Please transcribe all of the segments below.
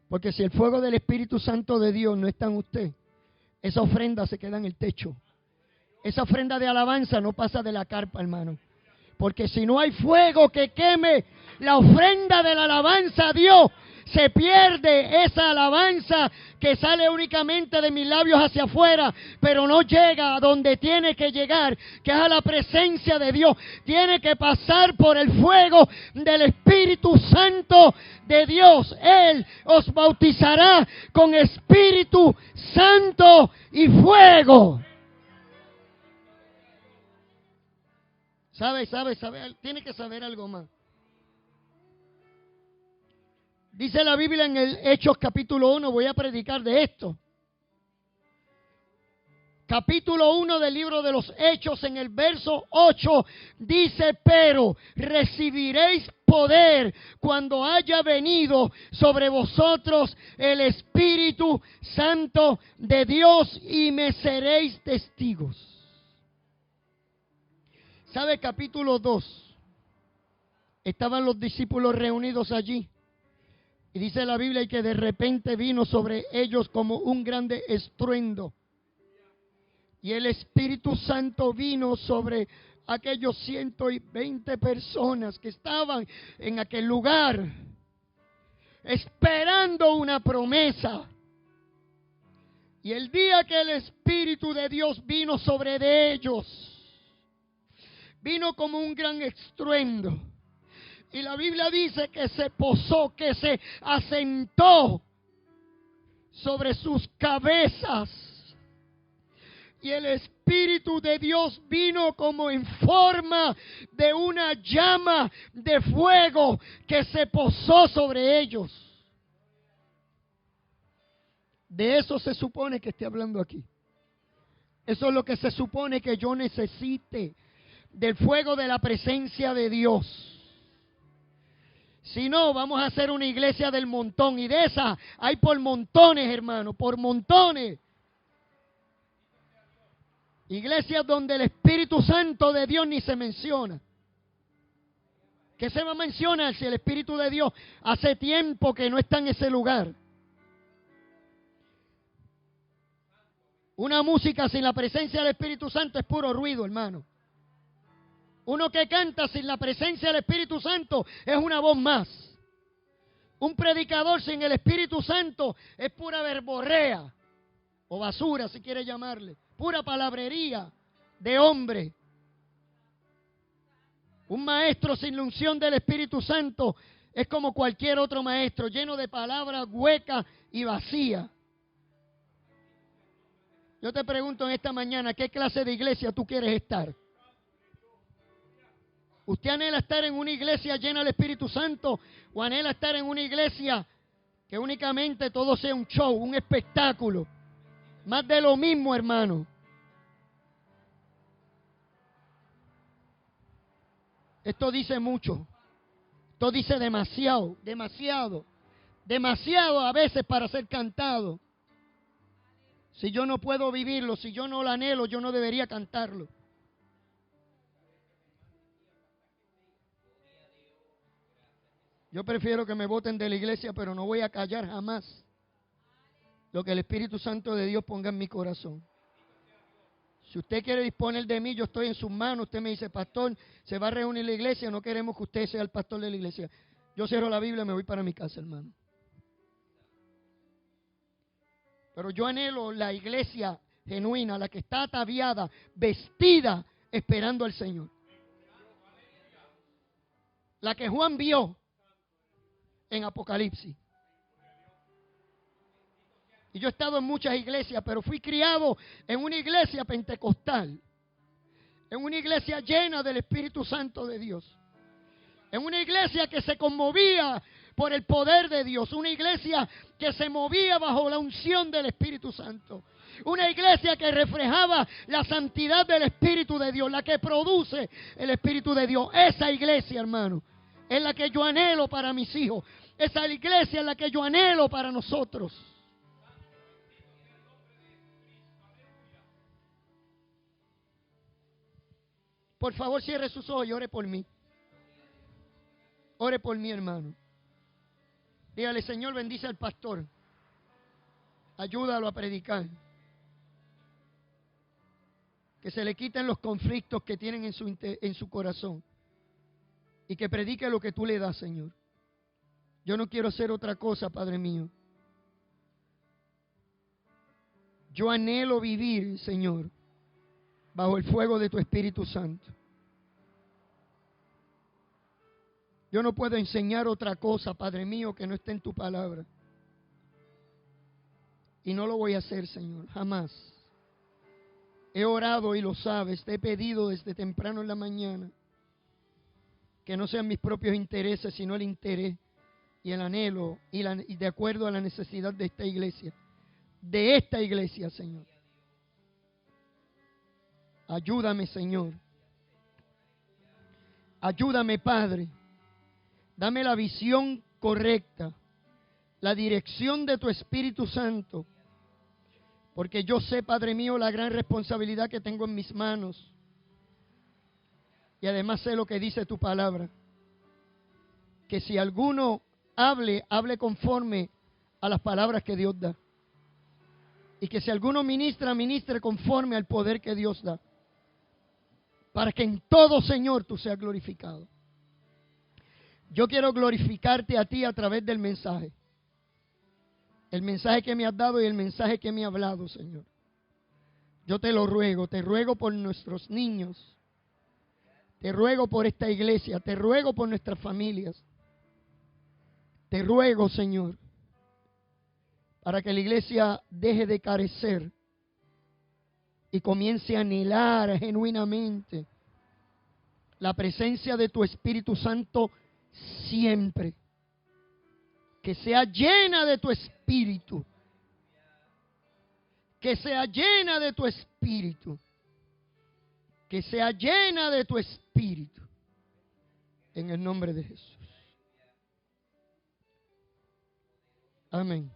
Porque si el fuego del Espíritu Santo de Dios no está en usted, esa ofrenda se queda en el techo. Esa ofrenda de alabanza no pasa de la carpa, hermano. Porque si no hay fuego que queme la ofrenda de la alabanza a Dios, se pierde esa alabanza que sale únicamente de mis labios hacia afuera, pero no llega a donde tiene que llegar, que es a la presencia de Dios. Tiene que pasar por el fuego del Espíritu Santo de Dios. Él os bautizará con Espíritu Santo y fuego. ¿Sabe? Tiene que saber algo más. Dice la Biblia en el Hechos capítulo 1, voy a predicar de esto. Capítulo 1 del libro de los Hechos, en el verso 8, dice: pero recibiréis poder cuando haya venido sobre vosotros el Espíritu Santo de Dios y me seréis testigos. ¿Sabe? Capítulo 2. Estaban los discípulos reunidos allí. Y dice la Biblia que de repente vino sobre ellos como un grande estruendo. Y el Espíritu Santo vino sobre aquellos 120 personas que estaban en aquel lugar, esperando una promesa. Y el día que el Espíritu de Dios vino sobre de ellos, vino como un gran estruendo. Y la Biblia dice que se posó, que se asentó sobre sus cabezas. Y el Espíritu de Dios vino como en forma de una llama de fuego que se posó sobre ellos. De eso se supone que esté hablando aquí. Eso es lo que se supone que yo necesite, del fuego de la presencia de Dios. Si no, vamos a hacer una iglesia del montón. Y de esa hay por montones, hermano, por montones. Iglesias donde el Espíritu Santo de Dios ni se menciona. ¿Qué se va a mencionar si el Espíritu de Dios hace tiempo que no está en ese lugar? Una música sin la presencia del Espíritu Santo es puro ruido, hermano. Uno que canta sin la presencia del Espíritu Santo es una voz más. Un predicador sin el Espíritu Santo es pura verborrea o basura, si quiere llamarle. Pura palabrería de hombre. Un maestro sin la unción del Espíritu Santo es como cualquier otro maestro, lleno de palabras huecas y vacías. Yo te pregunto en esta mañana, ¿qué clase de iglesia tú quieres estar? ¿Usted anhela estar en una iglesia llena del Espíritu Santo o anhela estar en una iglesia que únicamente todo sea un show, un espectáculo? Más de lo mismo, hermano. Esto dice mucho. Esto dice demasiado, demasiado. Demasiado a veces para ser cantado. Si yo no puedo vivirlo, si yo no lo anhelo, yo no debería cantarlo. Yo prefiero que me voten de la iglesia, pero no voy a callar jamás lo que el Espíritu Santo de Dios ponga en mi corazón. Si usted quiere disponer de mí, yo estoy en sus manos. Usted me dice: pastor, se va a reunir la iglesia, no queremos que usted sea el pastor de la iglesia. Yo cierro la Biblia y me voy para mi casa, hermano. Pero yo anhelo la iglesia genuina, la que está ataviada, vestida, esperando al Señor. La que Juan vio en Apocalipsis. Y yo he estado en muchas iglesias, pero fui criado en una iglesia pentecostal. En una iglesia llena del Espíritu Santo de Dios. En una iglesia que se conmovía por el poder de Dios. Una iglesia que se movía bajo la unción del Espíritu Santo. Una iglesia que reflejaba la santidad del Espíritu de Dios. La que produce el Espíritu de Dios. Esa iglesia, hermano, es la que yo anhelo para mis hijos. Esa iglesia es la que yo anhelo para nosotros. Por favor, cierre sus ojos y ore por mí. Ore por mí, hermano. Dígale, Señor, bendice al pastor. Ayúdalo a predicar. Que se le quiten los conflictos que tienen en su corazón. Y que predique lo que tú le das, Señor. Yo no quiero hacer otra cosa, Padre mío. Yo anhelo vivir, Señor, bajo el fuego de tu Espíritu Santo. Yo no puedo enseñar otra cosa, Padre mío, que no esté en tu palabra. Y no lo voy a hacer, Señor, jamás. He orado y lo sabes, te he pedido desde temprano en la mañana que no sean mis propios intereses, sino el interés y el anhelo y de acuerdo a la necesidad de esta iglesia. De esta iglesia, Señor. Ayúdame, Señor. Ayúdame, Padre. Dame la visión correcta, la dirección de tu Espíritu Santo. Porque yo sé, Padre mío, la gran responsabilidad que tengo en mis manos. Y además sé lo que dice tu palabra. Que si alguno hable conforme a las palabras que Dios da. Y que si alguno ministre conforme al poder que Dios da. Para que en todo, Señor, tú seas glorificado. Yo quiero glorificarte a ti a través del mensaje. El mensaje que me has dado y el mensaje que me has hablado, Señor. Yo te lo ruego, te ruego por nuestros niños. Te ruego por esta iglesia, te ruego por nuestras familias. Te ruego, Señor, para que la iglesia deje de carecer y comience a anhelar genuinamente la presencia de tu Espíritu Santo siempre. Que sea llena de tu Espíritu. Que sea llena de tu Espíritu. Que sea llena de tu Espíritu. En el nombre de Jesús. Amén.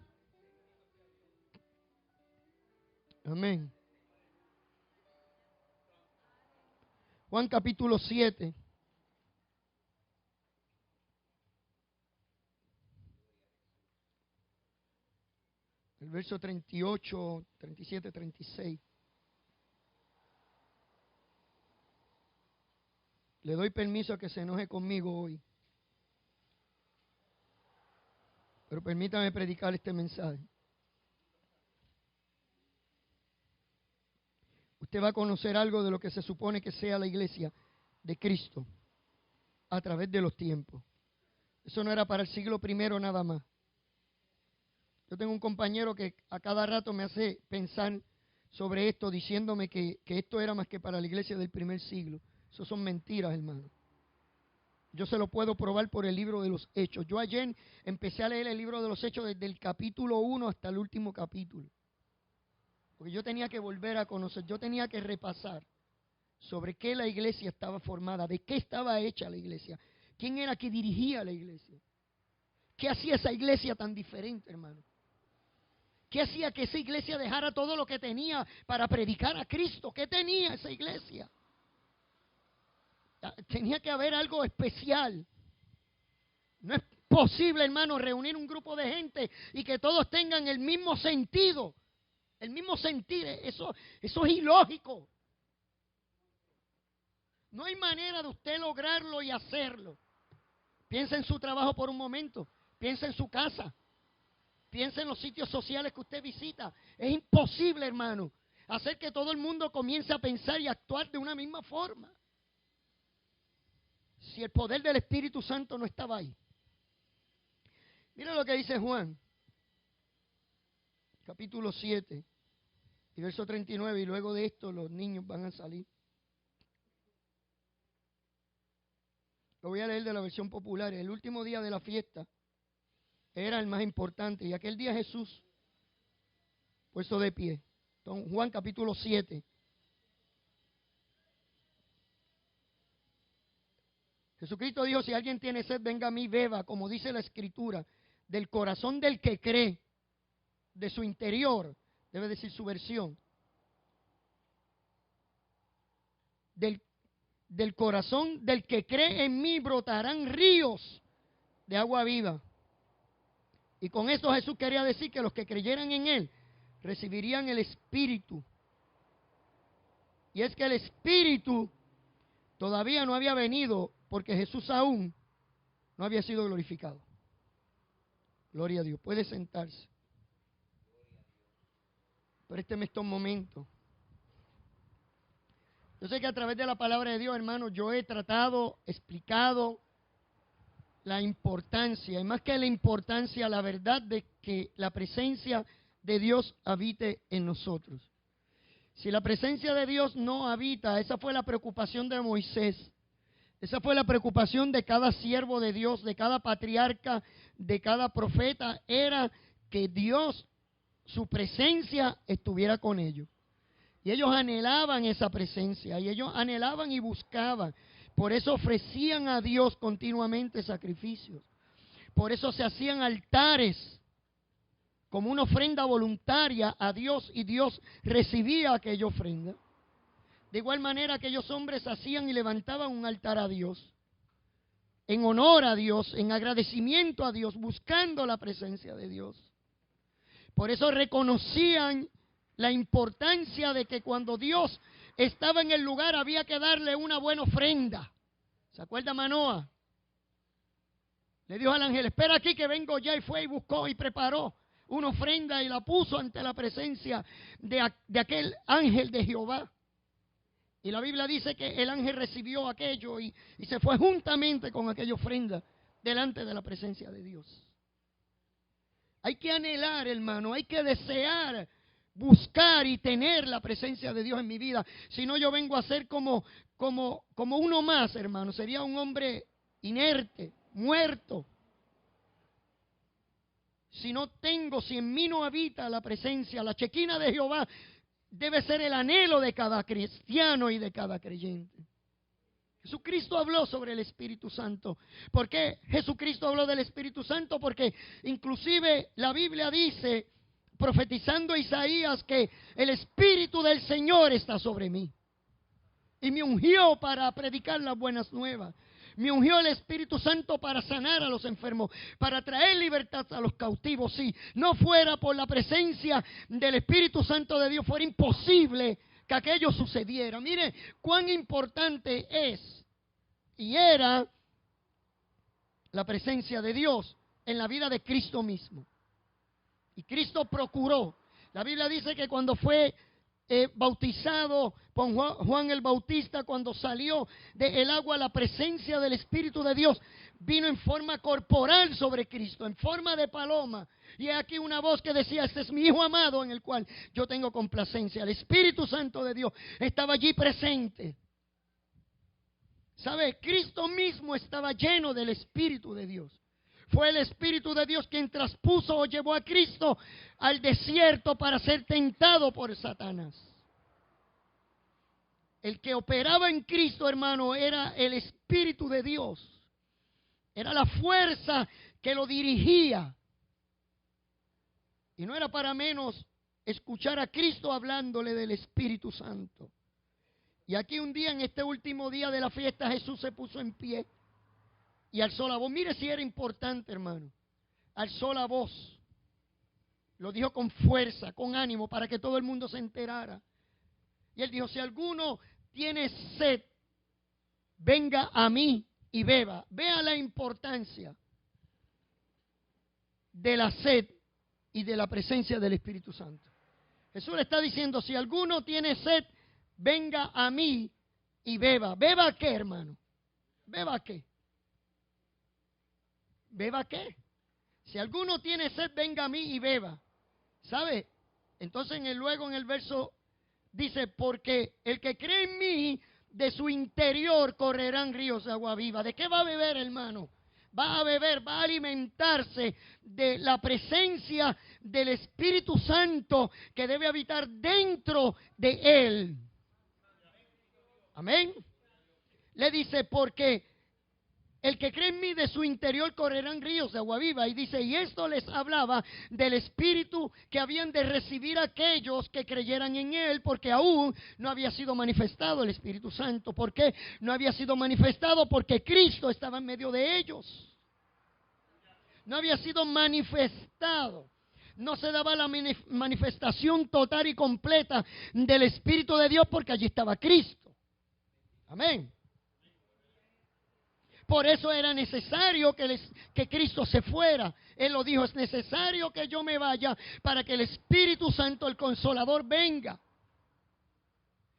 Amén. Juan capítulo 7. El verso 38, 37, 36. Le doy permiso a que se enoje conmigo hoy. Pero permítame predicar este mensaje. Usted va a conocer algo de lo que se supone que sea la iglesia de Cristo a través de los tiempos. Eso no era para el siglo primero nada más. Yo tengo un compañero que a cada rato me hace pensar sobre esto, diciéndome que esto era más que para la iglesia del primer siglo. Eso son mentiras, hermano. Yo se lo puedo probar por el libro de los Hechos. Yo ayer empecé a leer el libro de los Hechos desde el capítulo 1 hasta el último capítulo. Porque yo tenía que volver a conocer, yo tenía que repasar sobre qué la iglesia estaba formada, de qué estaba hecha la iglesia, quién era que dirigía la iglesia, qué hacía esa iglesia tan diferente, hermano. ¿Qué hacía que esa iglesia dejara todo lo que tenía para predicar a Cristo? ¿Qué tenía esa iglesia? Tenía que haber algo especial. No es posible, hermano, reunir un grupo de gente y que todos tengan el mismo sentido. El mismo sentir. Eso es ilógico. No hay manera de usted lograrlo y hacerlo. Piensa en su trabajo por un momento. Piensa en su casa. Piensa en los sitios sociales que usted visita. Es imposible, hermano, hacer que todo el mundo comience a pensar y actuar de una misma forma. Si el poder del Espíritu Santo no estaba ahí. Mira lo que dice Juan, capítulo 7, y verso 39, y luego de esto los niños van a salir. Lo voy a leer de la versión popular. El último día de la fiesta era el más importante. Y aquel día Jesús, puesto de pie. Entonces, Juan capítulo 7. Jesucristo dijo, si alguien tiene sed, venga a mí, beba, como dice la Escritura, del corazón del que cree, de su interior, debe decir su versión. Del corazón del que cree en mí brotarán ríos de agua viva. Y con esto Jesús quería decir que los que creyeran en Él recibirían el Espíritu. Y es que el Espíritu todavía no había venido porque Jesús aún no había sido glorificado. Gloria a Dios. Puede sentarse. Présteme estos momentos. Yo sé que a través de la palabra de Dios, hermano, yo he tratado, explicado la importancia, y más que la importancia, la verdad de que la presencia de Dios habite en nosotros. Si la presencia de Dios no habita, esa fue la preocupación de Moisés, esa fue la preocupación de cada siervo de Dios, de cada patriarca, de cada profeta, era que Dios, su presencia estuviera con ellos. Y ellos anhelaban esa presencia, y ellos anhelaban y buscaban. Por eso ofrecían a Dios continuamente sacrificios. Por eso se hacían altares como una ofrenda voluntaria a Dios, y Dios recibía aquella ofrenda. De igual manera, aquellos hombres hacían y levantaban un altar a Dios, en honor a Dios, en agradecimiento a Dios, buscando la presencia de Dios. Por eso reconocían la importancia de que cuando Dios estaba en el lugar había que darle una buena ofrenda. ¿Se acuerda Manoa? Le dijo al ángel, espera aquí que vengo ya, y fue y buscó y preparó una ofrenda y la puso ante la presencia de aquel ángel de Jehová. Y la Biblia dice que el ángel recibió aquello y se fue juntamente con aquella ofrenda delante de la presencia de Dios. Hay que anhelar, hermano, hay que desear, buscar y tener la presencia de Dios en mi vida. Si no, yo vengo a ser como uno más, hermano. Sería un hombre inerte, muerto. Si en mí no habita la presencia, la chequina de Jehová debe ser el anhelo de cada cristiano y de cada creyente. Jesucristo habló sobre el Espíritu Santo. ¿Por qué Jesucristo habló del Espíritu Santo? Porque inclusive la Biblia dice, profetizando Isaías, que el Espíritu del Señor está sobre mí. Y me ungió para predicar las buenas nuevas. Me ungió el Espíritu Santo para sanar a los enfermos, para traer libertad a los cautivos. Si no fuera por la presencia del Espíritu Santo de Dios, fuera imposible que aquello sucediera. Mire cuán importante es y era la presencia de Dios en la vida de Cristo mismo. Y Cristo procuró. La Biblia dice que cuando fue bautizado por Juan el Bautista, cuando salió del agua, la presencia del Espíritu de Dios vino en forma corporal sobre Cristo, en forma de paloma. Y aquí una voz que decía, este es mi Hijo amado en el cual yo tengo complacencia. El Espíritu Santo de Dios estaba allí presente. ¿Sabe? Cristo mismo estaba lleno del Espíritu de Dios. Fue el Espíritu de Dios quien traspuso o llevó a Cristo al desierto para ser tentado por Satanás. El que operaba en Cristo, hermano, era el Espíritu de Dios. Era la fuerza que lo dirigía. Y no era para menos escuchar a Cristo hablándole del Espíritu Santo. Y aquí un día, en este último día de la fiesta, Jesús se puso en pie y alzó la voz. Mire si era importante, hermano. Alzó la voz. Lo dijo con fuerza, con ánimo, para que todo el mundo se enterara. Y él dijo, si alguno tiene sed, venga a mí y beba. Vea la importancia de la sed y de la presencia del Espíritu Santo. Jesús le está diciendo, si alguno tiene sed, venga a mí y beba. ¿Beba qué, hermano? ¿Beba qué? ¿Beba qué? Si alguno tiene sed, venga a mí y beba. ¿Sabe? Entonces luego en el verso dice, porque el que cree en mí, de su interior correrán ríos de agua viva. ¿De qué va a beber, hermano? Va a beber, va a alimentarse de la presencia del Espíritu Santo que debe habitar dentro de él. Amén. Le dice, porque el que cree en mí, de su interior correrán ríos de agua viva. Y dice, y esto les hablaba del Espíritu que habían de recibir aquellos que creyeran en Él, porque aún no había sido manifestado el Espíritu Santo. ¿Por qué no había sido manifestado? Porque Cristo estaba en medio de ellos. no había sido manifestado. No se daba la manifestación total y completa del Espíritu de Dios porque allí estaba Cristo. Amén. Por eso era necesario que Cristo se fuera. Él lo dijo, es necesario que yo me vaya para que el Espíritu Santo, el Consolador, venga.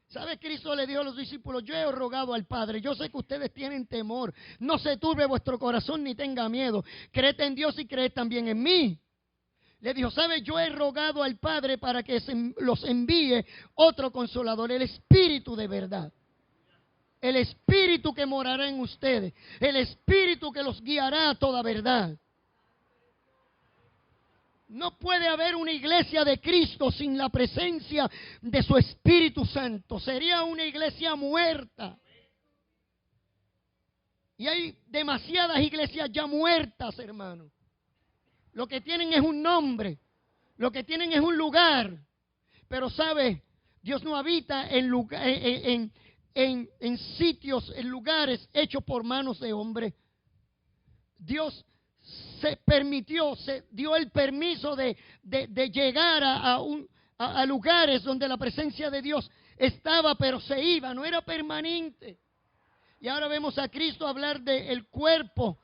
¿Sabe? Cristo le dijo a los discípulos, yo he rogado al Padre, yo sé que ustedes tienen temor, no se turbe vuestro corazón ni tenga miedo, creed en Dios y creed también en mí. Le dijo, ¿sabe? Yo he rogado al Padre para que los envíe otro Consolador, el Espíritu de verdad. El Espíritu que morará en ustedes, el Espíritu que los guiará a toda verdad. No puede haber una iglesia de Cristo sin la presencia de su Espíritu Santo. Sería una iglesia muerta. Y hay demasiadas iglesias ya muertas, hermano. Lo que tienen es un nombre. Lo que tienen es un lugar. Pero, ¿sabe? Dios no habita en sitios, en lugares hechos por manos de hombre. Dios se permitió, se dio el permiso de llegar a lugares donde la presencia de Dios estaba, pero se iba, no era permanente. Y ahora vemos a Cristo hablar del cuerpo,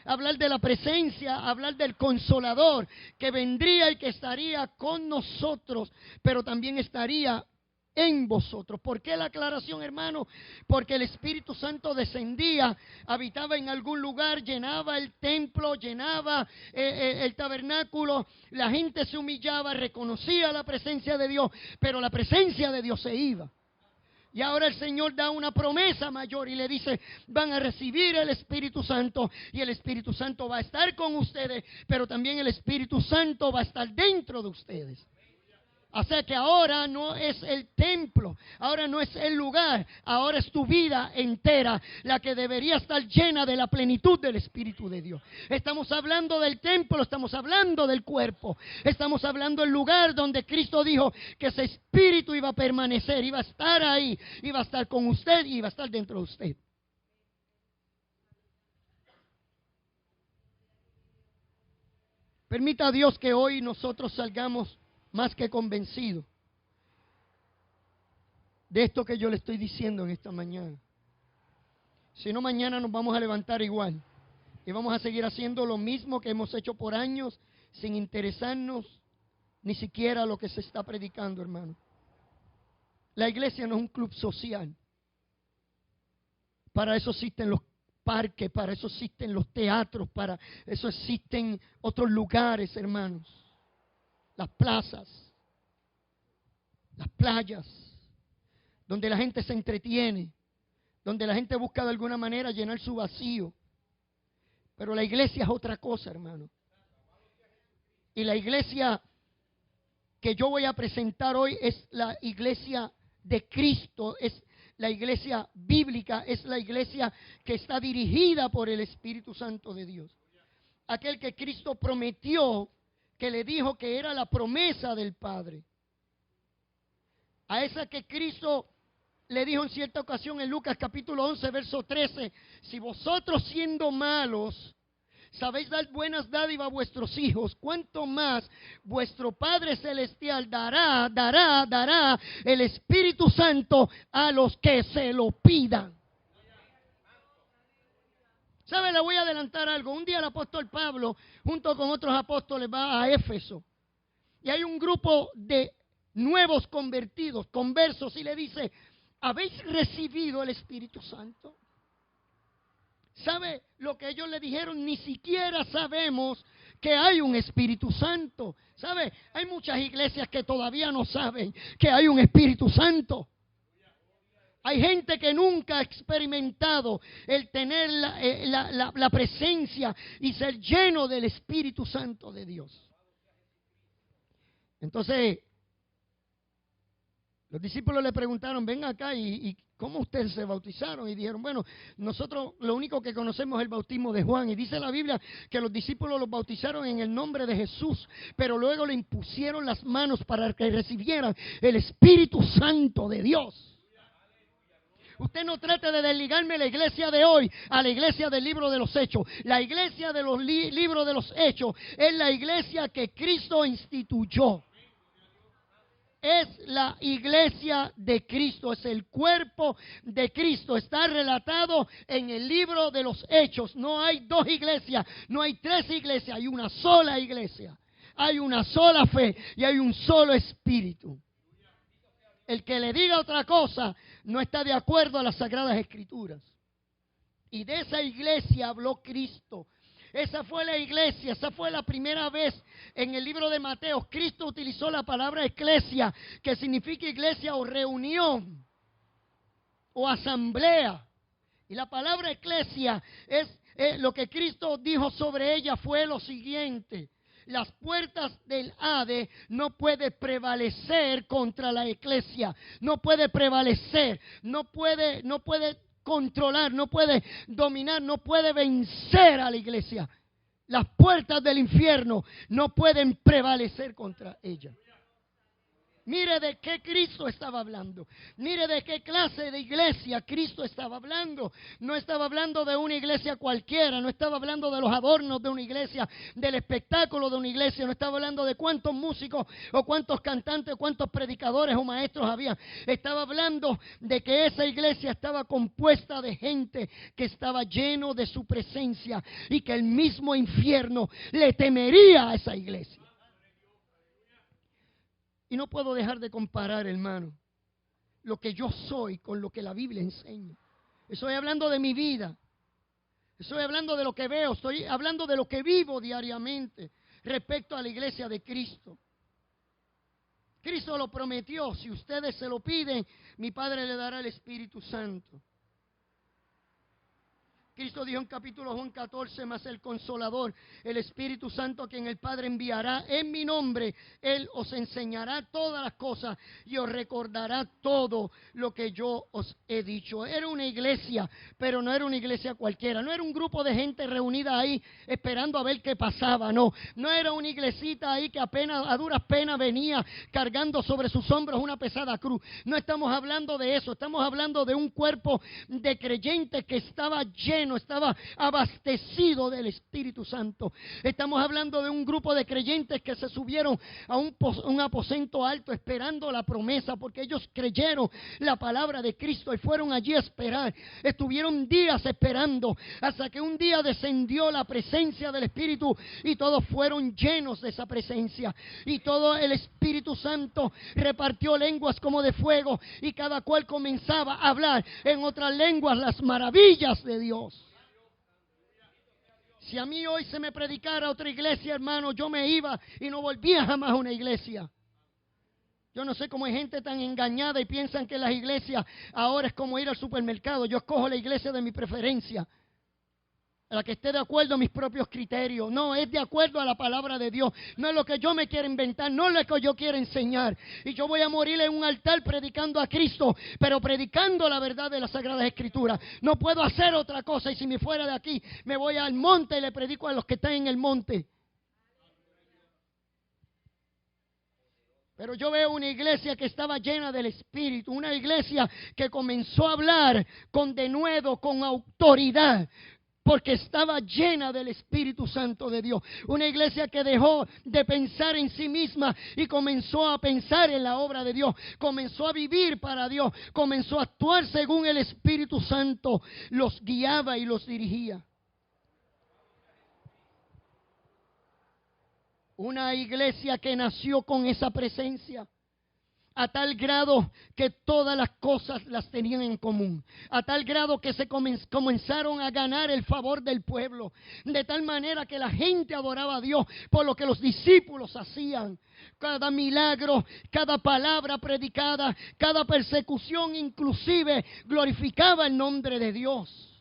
hablar de la presencia, hablar del Consolador, que vendría y que estaría con nosotros, pero también estaría en vosotros. ¿Por qué la aclaración, hermano? Porque el Espíritu Santo descendía, habitaba en algún lugar, llenaba el templo, llenaba el tabernáculo, la gente se humillaba, reconocía la presencia de Dios, pero la presencia de Dios se iba. Y ahora el Señor da una promesa mayor y le dice, van a recibir el Espíritu Santo y el Espíritu Santo va a estar con ustedes, pero también el Espíritu Santo va a estar dentro de ustedes. O sea que ahora no es el templo, ahora no es el lugar, ahora es tu vida entera la que debería estar llena de la plenitud del Espíritu de Dios. Estamos hablando del templo, estamos hablando del cuerpo, estamos hablando del lugar donde Cristo dijo que ese Espíritu iba a permanecer, iba a estar ahí, iba a estar con usted y iba a estar dentro de usted. Permita a Dios que hoy nosotros salgamos más que convencido de esto que yo le estoy diciendo en esta mañana. Si no, mañana nos vamos a levantar igual y vamos a seguir haciendo lo mismo que hemos hecho por años sin interesarnos ni siquiera lo que se está predicando, hermano. La iglesia no es un club social. Para eso existen los parques, para eso existen los teatros, para eso existen otros lugares, hermanos. Las plazas, las playas, donde la gente se entretiene, donde la gente busca de alguna manera llenar su vacío. Pero la iglesia es otra cosa, hermano. Y la iglesia que yo voy a presentar hoy es la iglesia de Cristo, es la iglesia bíblica, es la iglesia que está dirigida por el Espíritu Santo de Dios. Aquel que Cristo prometió, que le dijo que era la promesa del Padre. A esa que Cristo le dijo en cierta ocasión en Lucas capítulo 11, verso 13, si vosotros siendo malos sabéis dar buenas dádivas a vuestros hijos, cuánto más vuestro Padre Celestial dará el Espíritu Santo a los que se lo pidan. ¿Sabe? Le voy a adelantar algo. Un día el apóstol Pablo, junto con otros apóstoles, va a Éfeso. Y hay un grupo de nuevos convertidos, conversos, y le dice, ¿habéis recibido el Espíritu Santo? ¿Sabe lo que ellos le dijeron? Ni siquiera sabemos que hay un Espíritu Santo. ¿Sabe? Hay muchas iglesias que todavía no saben que hay un Espíritu Santo. Hay gente que nunca ha experimentado el tener la presencia y ser lleno del Espíritu Santo de Dios. Entonces, los discípulos le preguntaron, ven acá, ¿y cómo ustedes se bautizaron? Y dijeron, bueno, nosotros lo único que conocemos es el bautismo de Juan. Y dice la Biblia que los discípulos los bautizaron en el nombre de Jesús, pero luego le impusieron las manos para que recibieran el Espíritu Santo de Dios. Usted no trate de desligarme la iglesia de hoy a la iglesia del libro de los Hechos. La iglesia de los libros de los Hechos es la iglesia que Cristo instituyó. Es la iglesia de Cristo, es el cuerpo de Cristo. Está relatado en el libro de los Hechos. No hay dos iglesias, no hay tres iglesias, hay una sola iglesia. Hay una sola fe y hay un solo espíritu. El que le diga otra cosa no está de acuerdo a las Sagradas Escrituras. Y de esa iglesia habló Cristo. Esa fue la iglesia, esa fue la primera vez en el libro de Mateo. Cristo utilizó la palabra eclesia, que significa iglesia o reunión o asamblea. Y la palabra eclesia es lo que Cristo dijo sobre ella fue lo siguiente: las puertas del Hades no pueden prevalecer contra la iglesia, no puede prevalecer, no puede controlar, no puede dominar, no puede vencer a la iglesia. Las puertas del infierno no pueden prevalecer contra ella. Mire de qué Cristo estaba hablando. Mire de qué clase de iglesia Cristo estaba hablando. No estaba hablando de una iglesia cualquiera. No estaba hablando de los adornos de una iglesia, del espectáculo de una iglesia. No estaba hablando de cuántos músicos o cuántos cantantes o cuántos predicadores o maestros había. Estaba hablando de que esa iglesia estaba compuesta de gente que estaba lleno de su presencia y que el mismo infierno le temería a esa iglesia. Y no puedo dejar de comparar, hermano, lo que yo soy con lo que la Biblia enseña. Estoy hablando de mi vida. Estoy hablando de lo que veo. Estoy hablando de lo que vivo diariamente respecto a la iglesia de Cristo. Cristo lo prometió. Si ustedes se lo piden, mi Padre le dará el Espíritu Santo. Cristo dijo en capítulo Juan 14, más el Consolador, el Espíritu Santo, a quien el Padre enviará en mi nombre, Él os enseñará todas las cosas y os recordará todo lo que yo os he dicho. Era una iglesia, pero no era una iglesia cualquiera. No era un grupo de gente reunida ahí esperando a ver qué pasaba, no. No era una iglesita ahí que apenas, a duras penas venía cargando sobre sus hombros una pesada cruz. No estamos hablando de eso, estamos hablando de un cuerpo de creyentes que estaba lleno, estaba abastecido del Espíritu Santo. Estamos hablando de un grupo de creyentes que se subieron a un aposento alto esperando la promesa, porque ellos creyeron la palabra de Cristo y fueron allí a esperar. Estuvieron días esperando hasta que un día descendió la presencia del Espíritu y todos fueron llenos de esa presencia. Y todo el Espíritu Santo repartió lenguas como de fuego y cada cual comenzaba a hablar en otras lenguas las maravillas de Dios. Si a mí hoy se me predicara otra iglesia, hermano, yo me iba y no volvía jamás a una iglesia. Yo no sé cómo hay gente tan engañada y piensan que las iglesias ahora es como ir al supermercado. Yo escojo la iglesia de mi preferencia, la que esté de acuerdo a mis propios criterios. No, es de acuerdo a la palabra de Dios. No es lo que yo me quiero inventar, no es lo que yo quiero enseñar. Y yo voy a morir en un altar predicando a Cristo, pero predicando la verdad de las Sagradas Escrituras. No puedo hacer otra cosa, y si me fuera de aquí, me voy al monte y le predico a los que están en el monte. Pero yo veo una iglesia que estaba llena del Espíritu, una iglesia que comenzó a hablar con denuedo, con autoridad, porque estaba llena del Espíritu Santo de Dios. Una iglesia que dejó de pensar en sí misma y comenzó a pensar en la obra de Dios. Comenzó a vivir para Dios. Comenzó a actuar según el Espíritu Santo los guiaba y los dirigía. Una iglesia que nació con esa presencia, a tal grado que todas las cosas las tenían en común, a tal grado que se comenzaron a ganar el favor del pueblo, de tal manera que la gente adoraba a Dios por lo que los discípulos hacían. Cada milagro, cada palabra predicada, cada persecución inclusive glorificaba el nombre de Dios.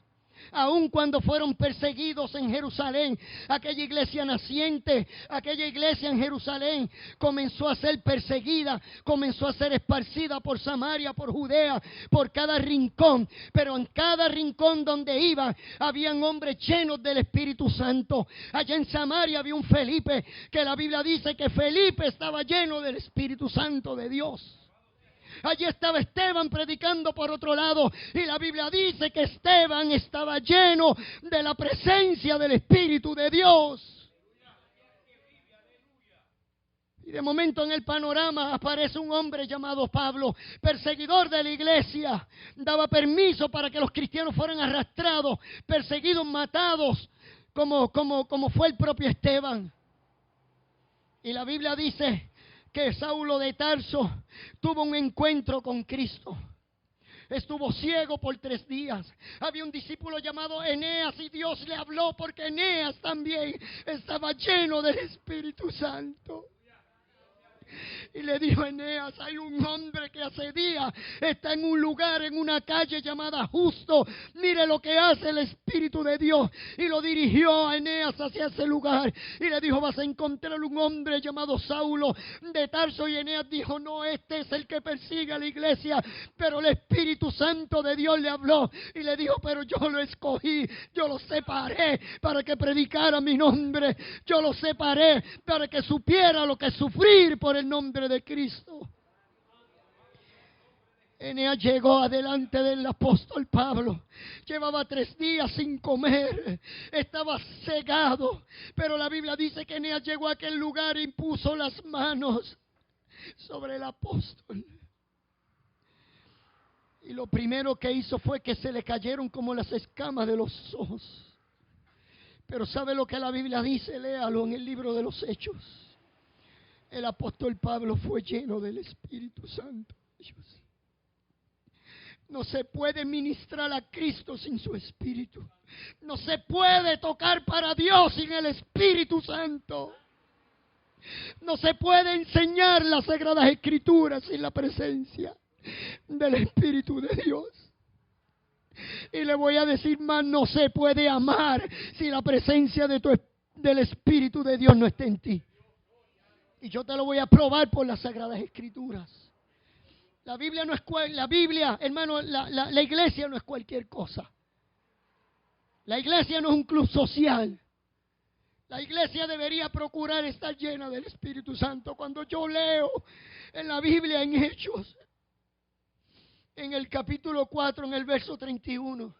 Aun cuando fueron perseguidos en Jerusalén, aquella iglesia naciente, aquella iglesia en Jerusalén comenzó a ser perseguida, comenzó a ser esparcida por Samaria, por Judea, por cada rincón. Pero en cada rincón donde iban, habían hombres llenos del Espíritu Santo. Allá en Samaria había un Felipe, que la Biblia dice que Felipe estaba lleno del Espíritu Santo de Dios. Allí estaba Esteban predicando por otro lado. Y la Biblia dice que Esteban estaba lleno de la presencia del Espíritu de Dios. Y de momento en el panorama aparece un hombre llamado Pablo, perseguidor de la iglesia. Daba permiso para que los cristianos fueran arrastrados, perseguidos, matados, como fue el propio Esteban. Y la Biblia dice que Saulo de Tarso tuvo un encuentro con Cristo. Estuvo ciego por 3 días. Había un discípulo llamado Eneas y Dios le habló porque Eneas también estaba lleno del Espíritu Santo. Y le dijo a Eneas, hay un hombre que hace días está en un lugar, en una calle llamada Justo. Mire lo que hace el Espíritu de Dios. Y lo dirigió a Eneas hacia ese lugar. Y le dijo, vas a encontrar un hombre llamado Saulo de Tarso. Y Eneas dijo, no, este es el que persigue a la iglesia. Pero el Espíritu Santo de Dios le habló. Y le dijo, pero yo lo escogí, yo lo separé para que predicara mi nombre. Yo lo separé para que supiera lo que es sufrir por el nombre de Cristo. Eneas llegó adelante del apóstol Pablo. Llevaba 3 días sin comer. Estaba cegado. Pero la Biblia dice que Eneas llegó a aquel lugar y puso las manos sobre el apóstol. Y lo primero que hizo fue que se le cayeron como las escamas de los ojos. Pero ¿sabe lo que la Biblia dice? Léalo en el libro de los Hechos. El apóstol Pablo fue lleno del Espíritu Santo. No se puede ministrar a Cristo sin su Espíritu. No se puede tocar para Dios sin el Espíritu Santo. No se puede enseñar las Sagradas Escrituras sin la presencia del Espíritu de Dios. Y le voy a decir más, no se puede amar si la presencia del Espíritu de Dios no está en ti. Y yo te lo voy a probar por las Sagradas Escrituras. La Biblia no es hermano, la iglesia no es cualquier cosa. La iglesia no es un club social. La iglesia debería procurar estar llena del Espíritu Santo. Cuando yo leo en la Biblia, en Hechos, en el capítulo 4, en el verso 31,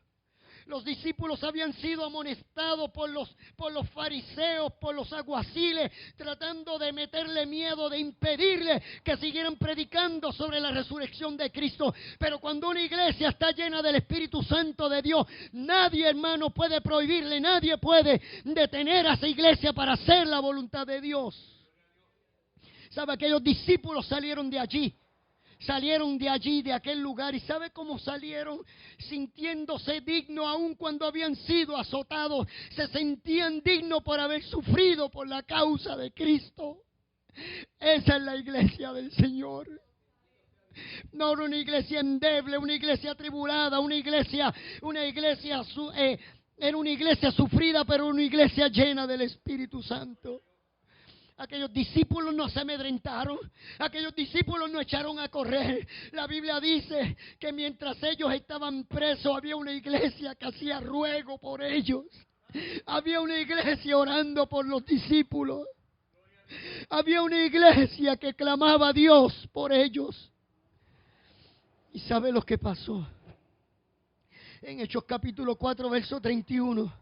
los discípulos habían sido amonestados por los fariseos, por los alguaciles, tratando de meterle miedo, de impedirle que siguieran predicando sobre la resurrección de Cristo. Pero cuando una iglesia está llena del Espíritu Santo de Dios, nadie, hermano, puede prohibirle, nadie puede detener a esa iglesia para hacer la voluntad de Dios. ¿Sabe? Aquellos discípulos salieron de allí. Salieron de allí, de aquel lugar. ¿Y sabe cómo salieron? Sintiéndose dignos, aun cuando habían sido azotados. Se sentían dignos por haber sufrido por la causa de Cristo. Esa es la iglesia del Señor. No era una iglesia endeble, una iglesia atribulada, era una iglesia sufrida, pero una iglesia llena del Espíritu Santo. Aquellos discípulos no se amedrentaron. Aquellos discípulos no echaron a correr. La Biblia dice que mientras ellos estaban presos, había una iglesia que hacía ruego por ellos. Había una iglesia orando por los discípulos. Había una iglesia que clamaba a Dios por ellos. ¿Y sabe lo que pasó? En Hechos capítulo 4, verso 31,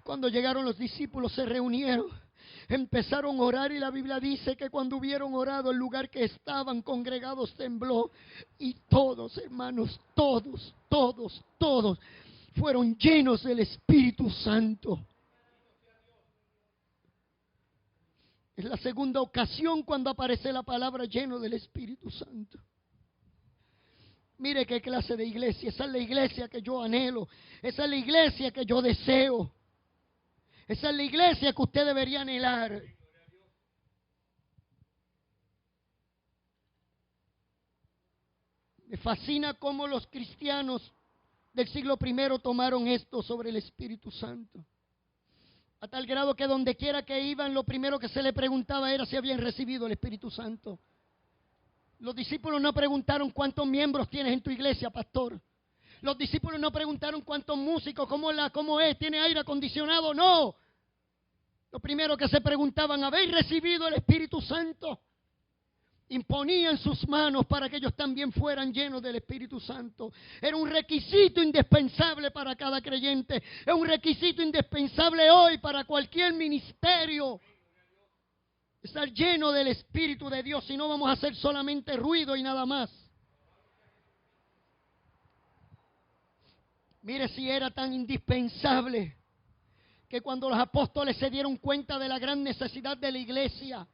cuando llegaron los discípulos, se reunieron. Empezaron a orar y la Biblia dice que cuando hubieron orado, el lugar que estaban congregados tembló. Y todos, hermanos, todos fueron llenos del Espíritu Santo. Es la segunda ocasión cuando aparece la palabra lleno del Espíritu Santo. Mire qué clase de iglesia. Esa es la iglesia que yo anhelo. Esa es la iglesia que yo deseo. Esa es la iglesia que usted debería anhelar. Me fascina cómo los cristianos del siglo I tomaron esto sobre el Espíritu Santo. A tal grado que donde quiera que iban, lo primero que se le preguntaba era si habían recibido el Espíritu Santo. Los discípulos no preguntaron cuántos miembros tienes en tu iglesia, pastor. Los discípulos no preguntaron cuántos músicos, cómo es, tiene aire acondicionado. No. Lo primero que se preguntaban, ¿habéis recibido el Espíritu Santo? imponían sus manos para que ellos también fueran llenos del Espíritu Santo. Era un requisito indispensable para cada creyente. Es un requisito indispensable hoy para cualquier ministerio. Estar lleno del Espíritu de Dios, si no vamos a hacer solamente ruido y nada más. Mire si era tan indispensable que cuando los apóstoles se dieron cuenta de la gran necesidad de la iglesia,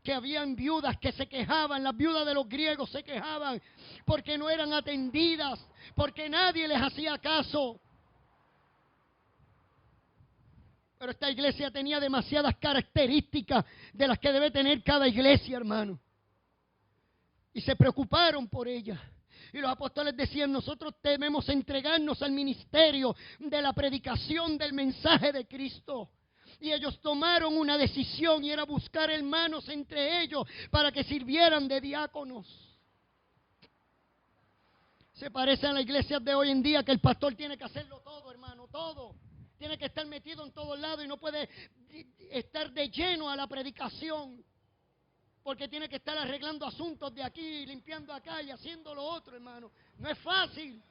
que habían viudas que se quejaban, las viudas de los griegos se quejaban porque no eran atendidas, porque nadie les hacía caso. Pero esta iglesia tenía demasiadas características de las que debe tener cada iglesia, hermano. Y se preocuparon por ella. Y los apóstoles decían, nosotros debemos entregarnos al ministerio de la predicación del mensaje de Cristo. Y ellos tomaron una decisión y era buscar hermanos entre ellos para que sirvieran de diáconos. Se parece a la iglesia de hoy en día que el pastor tiene que hacerlo todo, hermano, todo. Tiene que estar metido en todos lados y no puede estar de lleno a la predicación. Porque tiene que estar arreglando asuntos de aquí, limpiando acá y haciendo lo otro, hermano. No es fácil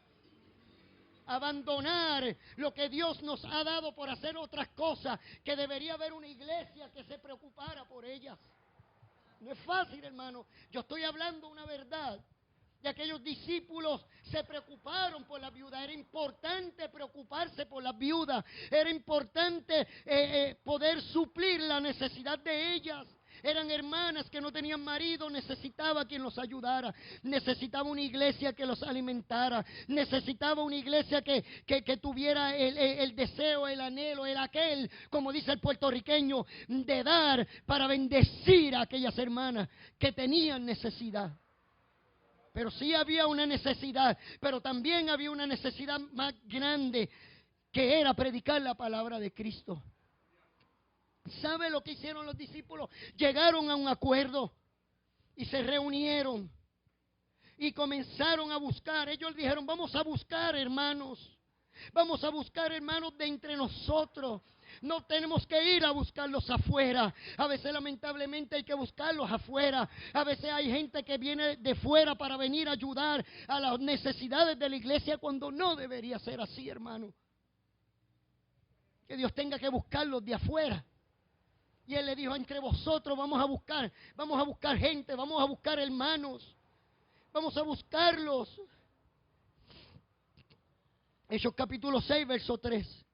abandonar lo que Dios nos ha dado por hacer otras cosas, que debería haber una iglesia que se preocupara por ellas. No es fácil, hermano. Yo estoy hablando una verdad. Y aquellos discípulos se preocuparon por la viuda. Era importante preocuparse por las viudas. Era importante poder suplir la necesidad de ellas. Eran hermanas que no tenían marido, necesitaba quien los ayudara, necesitaba una iglesia que los alimentara, necesitaba una iglesia que tuviera el deseo, el anhelo, el aquel, como dice el puertorriqueño, de dar para bendecir a aquellas hermanas que tenían necesidad. Pero sí había una necesidad, pero también había una necesidad más grande, que era predicar la palabra de Cristo. ¿Sabe lo que hicieron los discípulos? Llegaron a un acuerdo y se reunieron y comenzaron a buscar. Ellos dijeron, vamos a buscar hermanos. Vamos a buscar hermanos de entre nosotros. No tenemos que ir a buscarlos afuera. A veces lamentablemente hay que buscarlos afuera. A veces hay gente que viene de fuera para venir a ayudar a las necesidades de la iglesia cuando no debería ser así, hermano. Que Dios tenga que buscarlos de afuera. Y Él le dijo, entre vosotros vamos a buscar gente, vamos a buscar hermanos, vamos a buscarlos. Hechos capítulo 6, verso 3.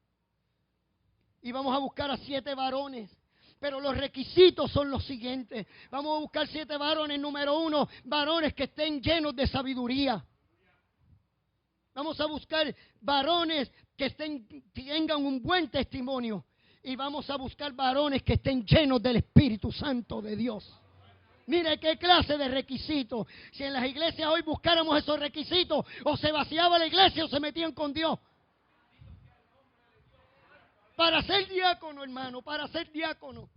Y vamos a buscar a 7 varones. Pero los requisitos son los siguientes. Vamos a buscar 7 varones. Número 1, varones que estén llenos de sabiduría. Vamos a buscar varones que tengan un buen testimonio. Y vamos a buscar varones que estén llenos del Espíritu Santo de Dios. Mire qué clase de requisitos. Si en las iglesias hoy buscáramos esos requisitos, o se vaciaba la iglesia o se metían con Dios. Para ser diácono, hermano, para ser diácono,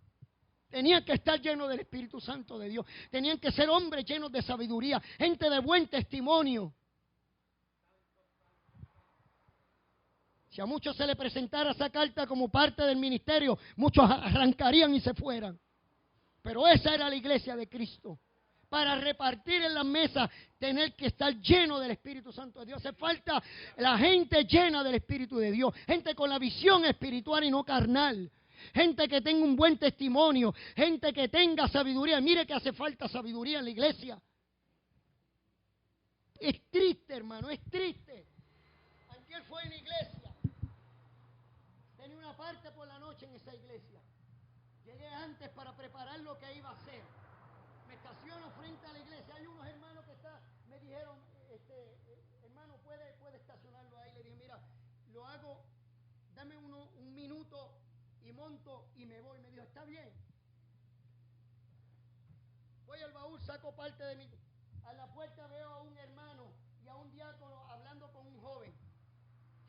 tenían que estar llenos del Espíritu Santo de Dios. Tenían que ser hombres llenos de sabiduría, gente de buen testimonio. Si a muchos se le presentara esa carta como parte del ministerio, muchos arrancarían y se fueran. Pero esa era la iglesia de Cristo. Para repartir en las mesas, tener que estar lleno del Espíritu Santo de Dios. Hace falta la gente llena del Espíritu de Dios. Gente con la visión espiritual y no carnal. Gente que tenga un buen testimonio. Gente que tenga sabiduría. Mire que hace falta sabiduría en la iglesia. Es triste, hermano, es triste. Ayer fue en la iglesia. Tenía una parte por la noche en esa iglesia. Llegué antes para preparar lo que iba a hacer. Me estaciono frente a la iglesia. Hay unos hermanos que me dijeron, hermano, puede estacionarlo ahí. Le dije, mira, lo hago, dame un minuto y monto y me voy. Me dijo, está bien. Voy al baúl, saco parte de mi... A la puerta veo a un hermano y a un diácono hablando con un joven.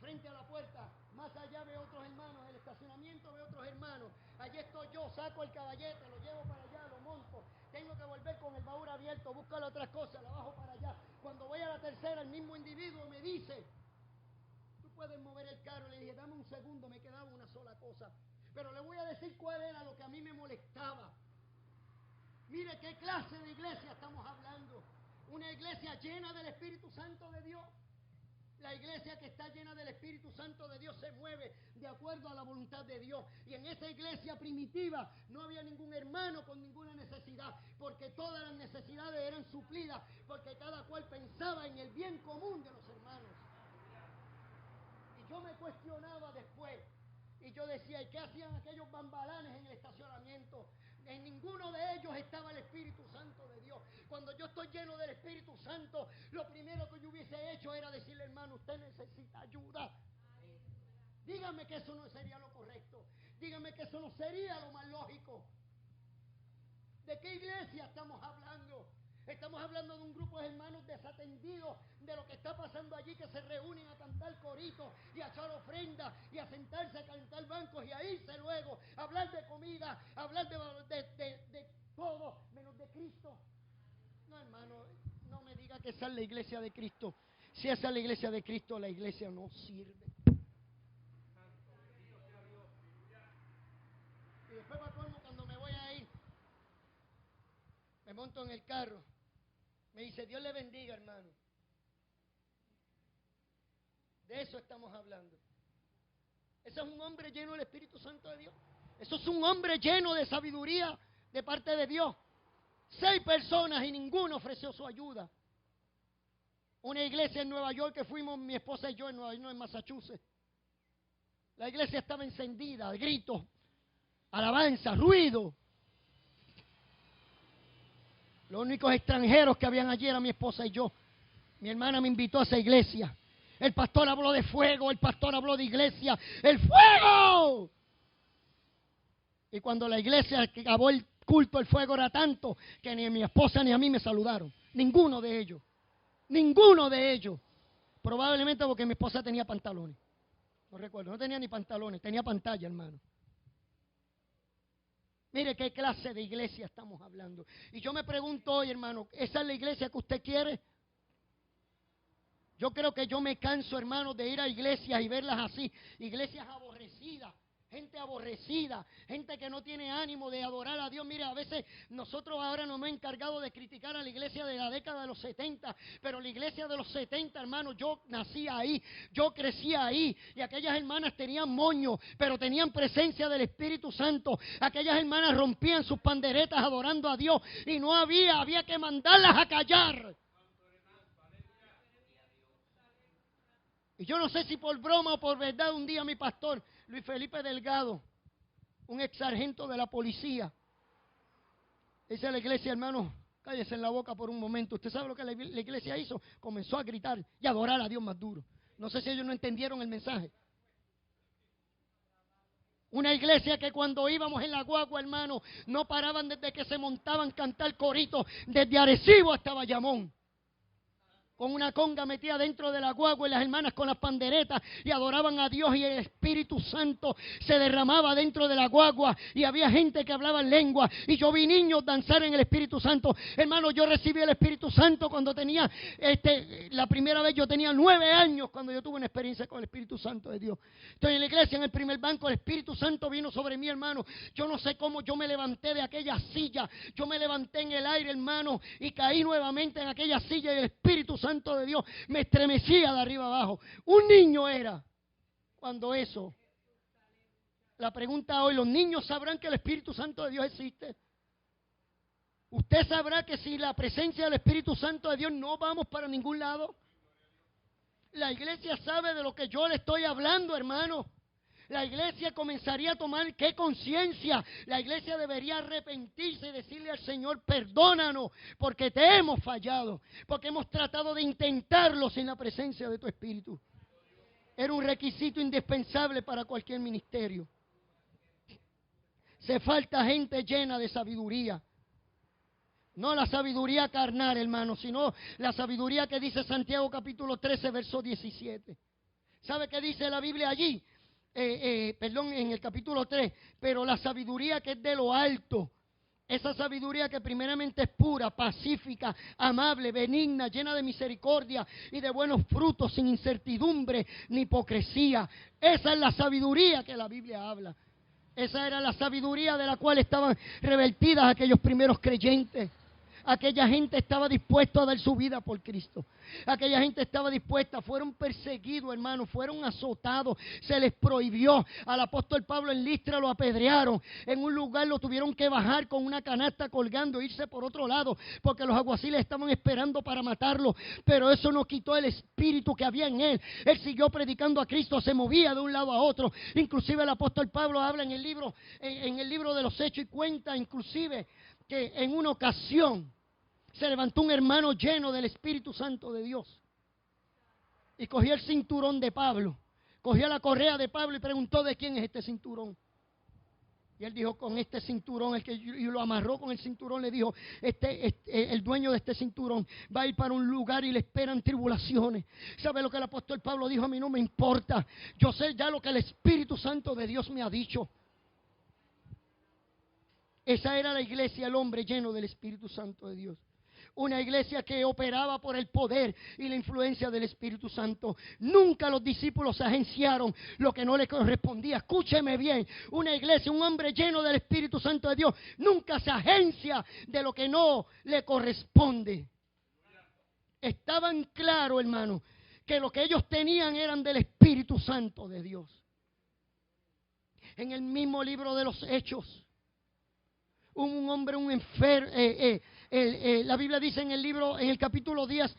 Frente a la puerta, más allá veo otros hermanos, en el estacionamiento veo otros hermanos. Allí estoy yo, saco el caballete, lo llevo para allá, lo monto. Tengo que volver con el baúl abierto, buscar otras cosas, la bajo para allá. Cuando voy a la tercera, el mismo individuo me dice, tú puedes mover el carro. Le dije, dame un segundo, me quedaba una sola cosa. Pero le voy a decir cuál era lo que a mí me molestaba. Mire qué clase de iglesia estamos llena del Espíritu Santo de Dios, la iglesia que está llena del Espíritu Santo de Dios se mueve de acuerdo a la voluntad de Dios. Y en esa iglesia primitiva no había ningún hermano con ninguna necesidad, porque todas las necesidades eran suplidas, porque cada cual pensaba en el bien común de los hermanos. Y yo me cuestionaba después, y yo decía, ¿y qué hacían aquellos bambalanes en el estacionamiento? En ninguno de ellos estaba el Espíritu Santo de Dios. Cuando yo estoy lleno del Espíritu Santo, lo primero que yo hubiese hecho era decirle, hermano, usted necesita ayuda. Dígame que eso no sería lo correcto. Dígame que eso no sería lo más lógico. ¿De qué iglesia estamos hablando? Estamos hablando de un grupo de hermanos desatendidos de lo que está pasando allí, que se reúnen a cantar coritos y a echar ofrendas y a sentarse a calentar bancos y a irse luego a hablar de comida, a hablar de todo menos de Cristo. No, hermano, no me diga que esa es la iglesia de Cristo. Si esa es la iglesia de Cristo, la iglesia no sirve. Y después cuando me voy a ir, me monto en el carro. Me dice, Dios le bendiga, hermano. De eso estamos hablando. Ese es un hombre lleno del Espíritu Santo de Dios. Eso es un hombre lleno de sabiduría de parte de Dios. 6 personas y ninguno ofreció su ayuda. Una iglesia en Nueva York que fuimos mi esposa y yo en Nueva York, no en Massachusetts. La iglesia estaba encendida, gritos, alabanza, ruido. Los únicos extranjeros que habían allí eran mi esposa y yo. Mi hermana me invitó a esa iglesia. El pastor habló de fuego, el pastor habló de iglesia. ¡El fuego! Y cuando la iglesia acabó el culto, el fuego era tanto que ni a mi esposa ni a mí me saludaron. Ninguno de ellos. Ninguno de ellos. Probablemente porque mi esposa tenía pantalones. No recuerdo, no tenía ni pantalones, tenía pantalla, hermano. Mire qué clase de iglesia estamos hablando. Y yo me pregunto hoy, hermano, ¿esa es la iglesia que usted quiere? Yo creo que yo me canso, hermano, de ir a iglesias y verlas así. Iglesias aborrecidas, gente aborrecida, gente que no tiene ánimo de adorar a Dios. Mire, a veces nosotros ahora nos hemos encargado de criticar a la iglesia de la década de los 70, pero la iglesia de los 70, hermano, yo nací ahí, yo crecí ahí, y aquellas hermanas tenían moño, pero tenían presencia del Espíritu Santo. Aquellas hermanas rompían sus panderetas adorando a Dios, y no había que mandarlas a callar. Y yo no sé si por broma o por verdad, un día mi pastor, Luis Felipe Delgado, un ex sargento de la policía, dice a la iglesia, hermano, cállese en la boca por un momento. ¿Usted sabe lo que la iglesia hizo? Comenzó a gritar y a adorar a Dios más duro. No sé si ellos no entendieron el mensaje. Una iglesia que cuando íbamos en la guagua, hermano, no paraban desde que se montaban a cantar coritos, desde Arecibo hasta Bayamón. Con una conga metida dentro de la guagua y las hermanas con las panderetas y adoraban a Dios, y el Espíritu Santo se derramaba dentro de la guagua y había gente que hablaba en lengua, y yo vi niños danzar en el Espíritu Santo. Hermano, yo recibí el Espíritu Santo cuando tenía, la primera vez yo tenía 9 años cuando yo tuve una experiencia con el Espíritu Santo de Dios. Estoy en la iglesia, en el primer banco, el Espíritu Santo vino sobre mí, hermano. Yo no sé cómo yo me levanté de aquella silla, yo me levanté en el aire, hermano, y caí nuevamente en aquella silla, y el Espíritu Santo de Dios me estremecía de arriba abajo. Un niño era cuando eso. La pregunta hoy, ¿los niños sabrán que el Espíritu Santo de Dios existe? ¿Usted sabrá que sin la presencia del Espíritu Santo de Dios no vamos para ningún lado? La iglesia sabe de lo que yo le estoy hablando, hermano. La iglesia comenzaría a tomar qué conciencia. La iglesia debería arrepentirse y decirle al Señor, perdónanos, porque te hemos fallado, porque hemos tratado de intentarlo sin la presencia de tu Espíritu. Era un requisito indispensable para cualquier ministerio. Se falta gente llena de sabiduría. No la sabiduría carnal, hermano, sino la sabiduría que dice Santiago capítulo 13, verso 17. ¿Sabe qué dice la Biblia allí? En el capítulo 3, pero la sabiduría que es de lo alto, esa sabiduría que primeramente es pura, pacífica, amable, benigna, llena de misericordia y de buenos frutos, sin incertidumbre ni hipocresía. Esa es la sabiduría que la Biblia habla. Esa era la sabiduría de la cual estaban revestidas aquellos primeros creyentes. Aquella gente estaba dispuesta a dar su vida por Cristo. Aquella gente estaba dispuesta, fueron perseguidos, hermanos, fueron azotados, se les prohibió. Al apóstol Pablo en Listra lo apedrearon, en un lugar lo tuvieron que bajar con una canasta colgando, irse por otro lado, porque los alguaciles estaban esperando para matarlo. Pero eso no quitó el espíritu que había en él. Él siguió predicando a Cristo, se movía de un lado a otro. Inclusive el apóstol Pablo habla en el libro de los Hechos y cuenta inclusive que en una ocasión se levantó un hermano lleno del Espíritu Santo de Dios y cogió el cinturón de Pablo, cogió la correa de Pablo y preguntó: ¿de quién es este cinturón? Y él dijo: con este cinturón, y lo amarró con el cinturón. Le dijo: el dueño de este cinturón va a ir para un lugar y le esperan tribulaciones. ¿Sabe lo que el apóstol Pablo dijo? A mí no me importa, yo sé ya lo que el Espíritu Santo de Dios me ha dicho. Esa era la iglesia, el hombre lleno del Espíritu Santo de Dios. Una iglesia que operaba por el poder y la influencia del Espíritu Santo. Nunca los discípulos agenciaron lo que no les correspondía. Escúcheme bien, una iglesia, un hombre lleno del Espíritu Santo de Dios, nunca se agencia de lo que no le corresponde. Estaban claros, hermano, que lo que ellos tenían eran del Espíritu Santo de Dios. En el mismo libro de los Hechos, un hombre, un enfermo, la Biblia dice en el capítulo 10,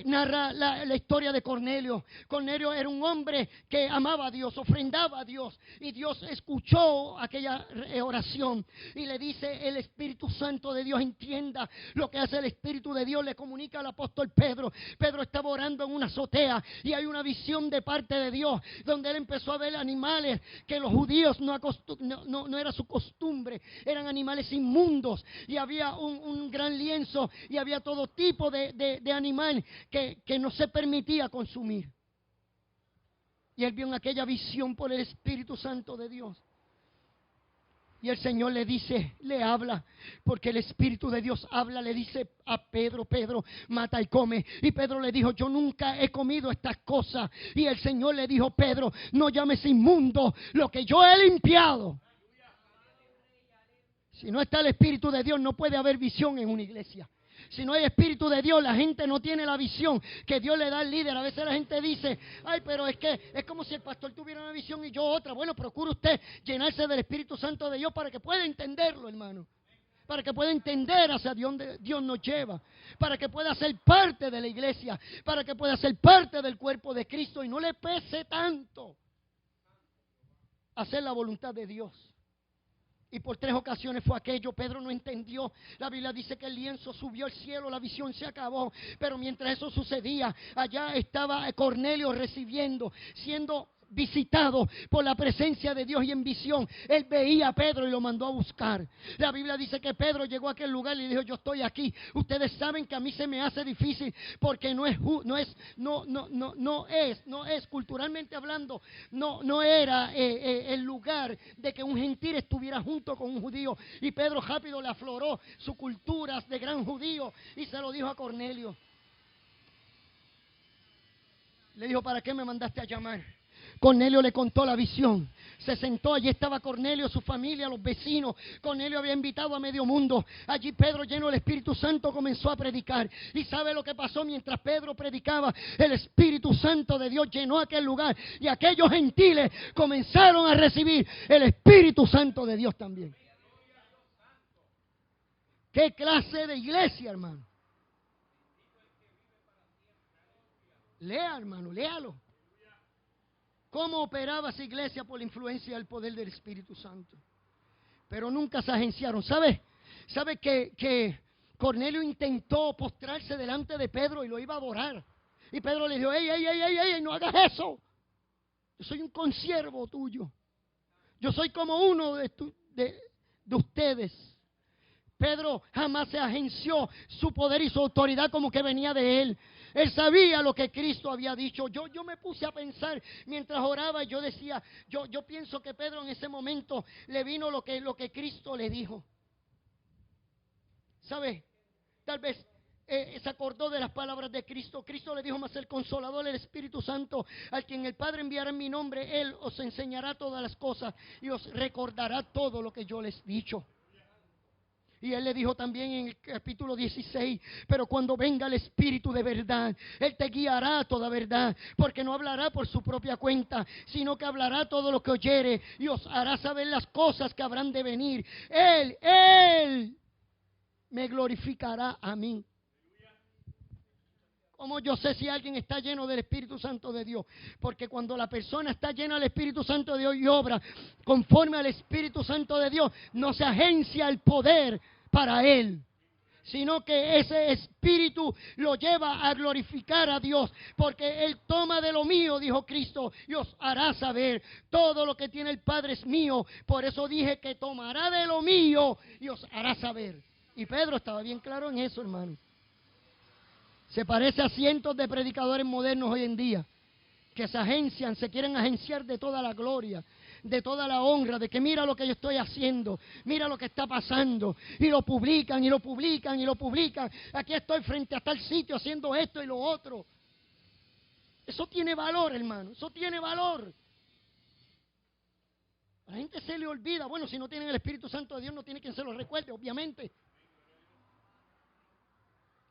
narra la historia de Cornelio. Cornelio era un hombre que amaba a Dios, ofrendaba a Dios, y Dios escuchó aquella oración y le dice: el Espíritu Santo de Dios, entienda lo que hace el Espíritu de Dios. Le comunica al apóstol Pedro. Pedro estaba orando en una azotea y hay una visión de parte de Dios donde él empezó a ver animales que los judíos no era su costumbre, eran animales inmundos, y había un gran lienzo y había todo tipo de animal que no se permitía consumir. Y él vio en aquella visión por el Espíritu Santo de Dios. Y el Señor le dice, le habla, porque el Espíritu de Dios habla, le dice a Pedro: Pedro, mata y come. Y Pedro le dijo: yo nunca he comido estas cosas. Y el Señor le dijo: Pedro, no llames inmundo lo que yo he limpiado. Si no está el Espíritu de Dios, no puede haber visión en una iglesia. Si no hay Espíritu de Dios, la gente no tiene la visión que Dios le da al líder. A veces la gente dice: ay, pero es que es como si el pastor tuviera una visión y yo otra. Bueno, procure usted llenarse del Espíritu Santo de Dios para que pueda entenderlo, hermano. Para que pueda entender hacia dónde Dios nos lleva. Para que pueda ser parte de la iglesia. Para que pueda ser parte del cuerpo de Cristo y no le pese tanto hacer la voluntad de Dios. Y por 3 ocasiones fue aquello. Pedro no entendió. La Biblia dice que el lienzo subió al cielo, la visión se acabó. Pero mientras eso sucedía, allá estaba Cornelio recibiendo, siendo visitado por la presencia de Dios, y en visión él veía a Pedro y lo mandó a buscar. La Biblia dice que Pedro llegó a aquel lugar y le dijo: yo estoy aquí. Ustedes saben que a mí se me hace difícil porque no es culturalmente hablando, no era el lugar de que un gentil estuviera junto con un judío. Y Pedro rápido le afloró su cultura de gran judío y se lo dijo a Cornelio. Le dijo: ¿para qué me mandaste a llamar? Cornelio le contó la visión. Se sentó, allí estaba Cornelio, su familia, los vecinos. Cornelio había invitado a medio mundo. Allí Pedro, lleno del Espíritu Santo, comenzó a predicar. ¿Y sabe lo que pasó mientras Pedro predicaba? El Espíritu Santo de Dios llenó aquel lugar y aquellos gentiles comenzaron a recibir el Espíritu Santo de Dios también. ¿Qué clase de iglesia, hermano? Lea, hermano, léalo. ¿Cómo operaba esa iglesia por la influencia del poder del Espíritu Santo? Pero nunca se agenciaron. ¿Sabe que Cornelio intentó postrarse delante de Pedro y lo iba a adorar? Y Pedro le dijo: ey, no hagas eso. Yo soy un consiervo tuyo. Yo soy como uno de ustedes. Pedro jamás se agenció su poder y su autoridad como que venía de él. Él sabía lo que Cristo había dicho. Yo me puse a pensar mientras oraba y yo decía, yo pienso que Pedro en ese momento le vino lo que Cristo le dijo. ¿Sabe? Tal vez se acordó de las palabras de Cristo. Cristo le dijo: mas el Consolador, el Espíritu Santo, al quien el Padre enviará en mi nombre, Él os enseñará todas las cosas y os recordará todo lo que yo les he dicho. Y Él le dijo también en el capítulo 16, pero cuando venga el Espíritu de verdad, Él te guiará a toda verdad, porque no hablará por su propia cuenta, sino que hablará todo lo que oyere y os hará saber las cosas que habrán de venir. Él me glorificará a mí. ¿Cómo yo sé si alguien está lleno del Espíritu Santo de Dios? Porque cuando la persona está llena del Espíritu Santo de Dios y obra conforme al Espíritu Santo de Dios, no se agencia el poder para él, sino que ese Espíritu lo lleva a glorificar a Dios, porque Él toma de lo mío, dijo Cristo, y os hará saber. Todo lo que tiene el Padre es mío, por eso dije que tomará de lo mío y os hará saber. Y Pedro estaba bien claro en eso, hermano. Se parece a cientos de predicadores modernos hoy en día, que se agencian, se quieren agenciar de toda la gloria, de toda la honra, de que mira lo que yo estoy haciendo, mira lo que está pasando, y lo publican, y lo publican, y lo publican. Aquí estoy frente a tal sitio haciendo esto y lo otro. Eso tiene valor, hermano, eso tiene valor. A la gente se le olvida, bueno, si no tienen el Espíritu Santo de Dios, no tiene quien se lo recuerde, obviamente.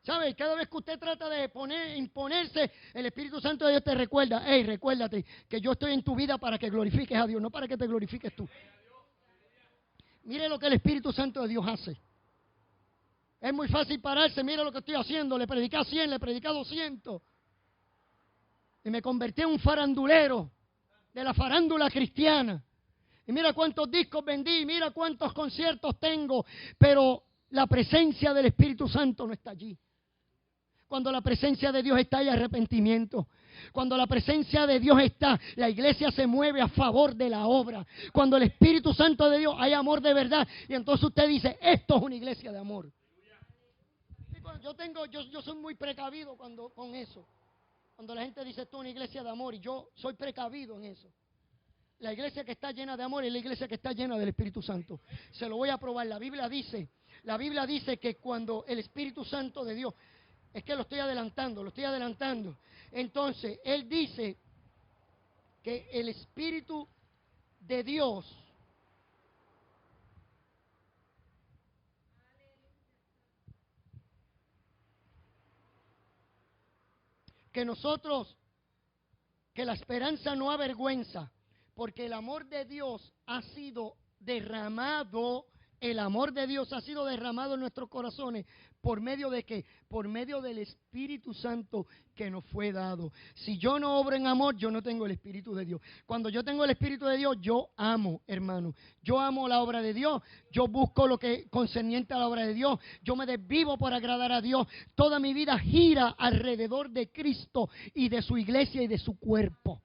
¿Sabe? Cada vez que usted trata de imponerse, el Espíritu Santo de Dios te recuerda, hey, recuérdate que yo estoy en tu vida para que glorifiques a Dios, no para que te glorifiques tú. Mire lo que el Espíritu Santo de Dios hace. Es muy fácil pararse, mira lo que estoy haciendo, le prediqué a 100, le prediqué a 200. Y me convertí en un farandulero de la farándula cristiana. Y mira cuántos discos vendí, mira cuántos conciertos tengo, pero la presencia del Espíritu Santo no está allí. Cuando la presencia de Dios está, hay arrepentimiento. Cuando la presencia de Dios está, la iglesia se mueve a favor de la obra. Cuando el Espíritu Santo de Dios, hay amor de verdad. Y entonces usted dice, esto es una iglesia de amor. Yo soy muy precavido con eso. Cuando la gente dice, esto es una iglesia de amor, y yo soy precavido en eso. La iglesia que está llena de amor es la iglesia que está llena del Espíritu Santo. Se lo voy a probar. La Biblia dice que cuando el Espíritu Santo de Dios, es que lo estoy adelantando. Entonces, Él dice que el Espíritu de Dios que la esperanza no avergüenza, porque el amor de Dios ha sido derramado. El amor de Dios ha sido derramado en nuestros corazones. ¿Por medio de qué? Por medio del Espíritu Santo que nos fue dado. Si yo no obro en amor, yo no tengo el Espíritu de Dios. Cuando yo tengo el Espíritu de Dios, yo amo, hermano. Yo amo la obra de Dios. Yo busco lo que concerniente a la obra de Dios. Yo me desvivo por agradar a Dios. Toda mi vida gira alrededor de Cristo y de su iglesia y de su cuerpo.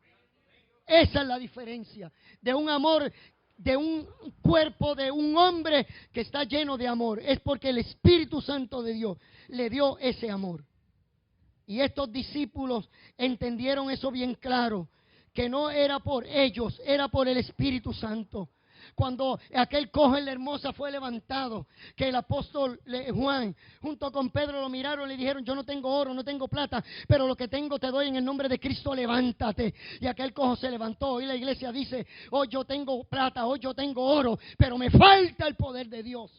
Esa es la diferencia de un amor, de un cuerpo, de un hombre que está lleno de amor. Es porque el Espíritu Santo de Dios le dio ese amor. Y estos discípulos entendieron eso bien claro, que no era por ellos, era por el Espíritu Santo. Cuando aquel cojo en la Hermosa fue levantado, que el apóstol Juan junto con Pedro lo miraron y le dijeron, yo no tengo oro, no tengo plata, pero lo que tengo te doy en el nombre de Cristo, levántate. Y aquel cojo se levantó. Hoy la iglesia dice, hoy yo tengo plata, hoy yo tengo oro, pero me falta el poder de Dios.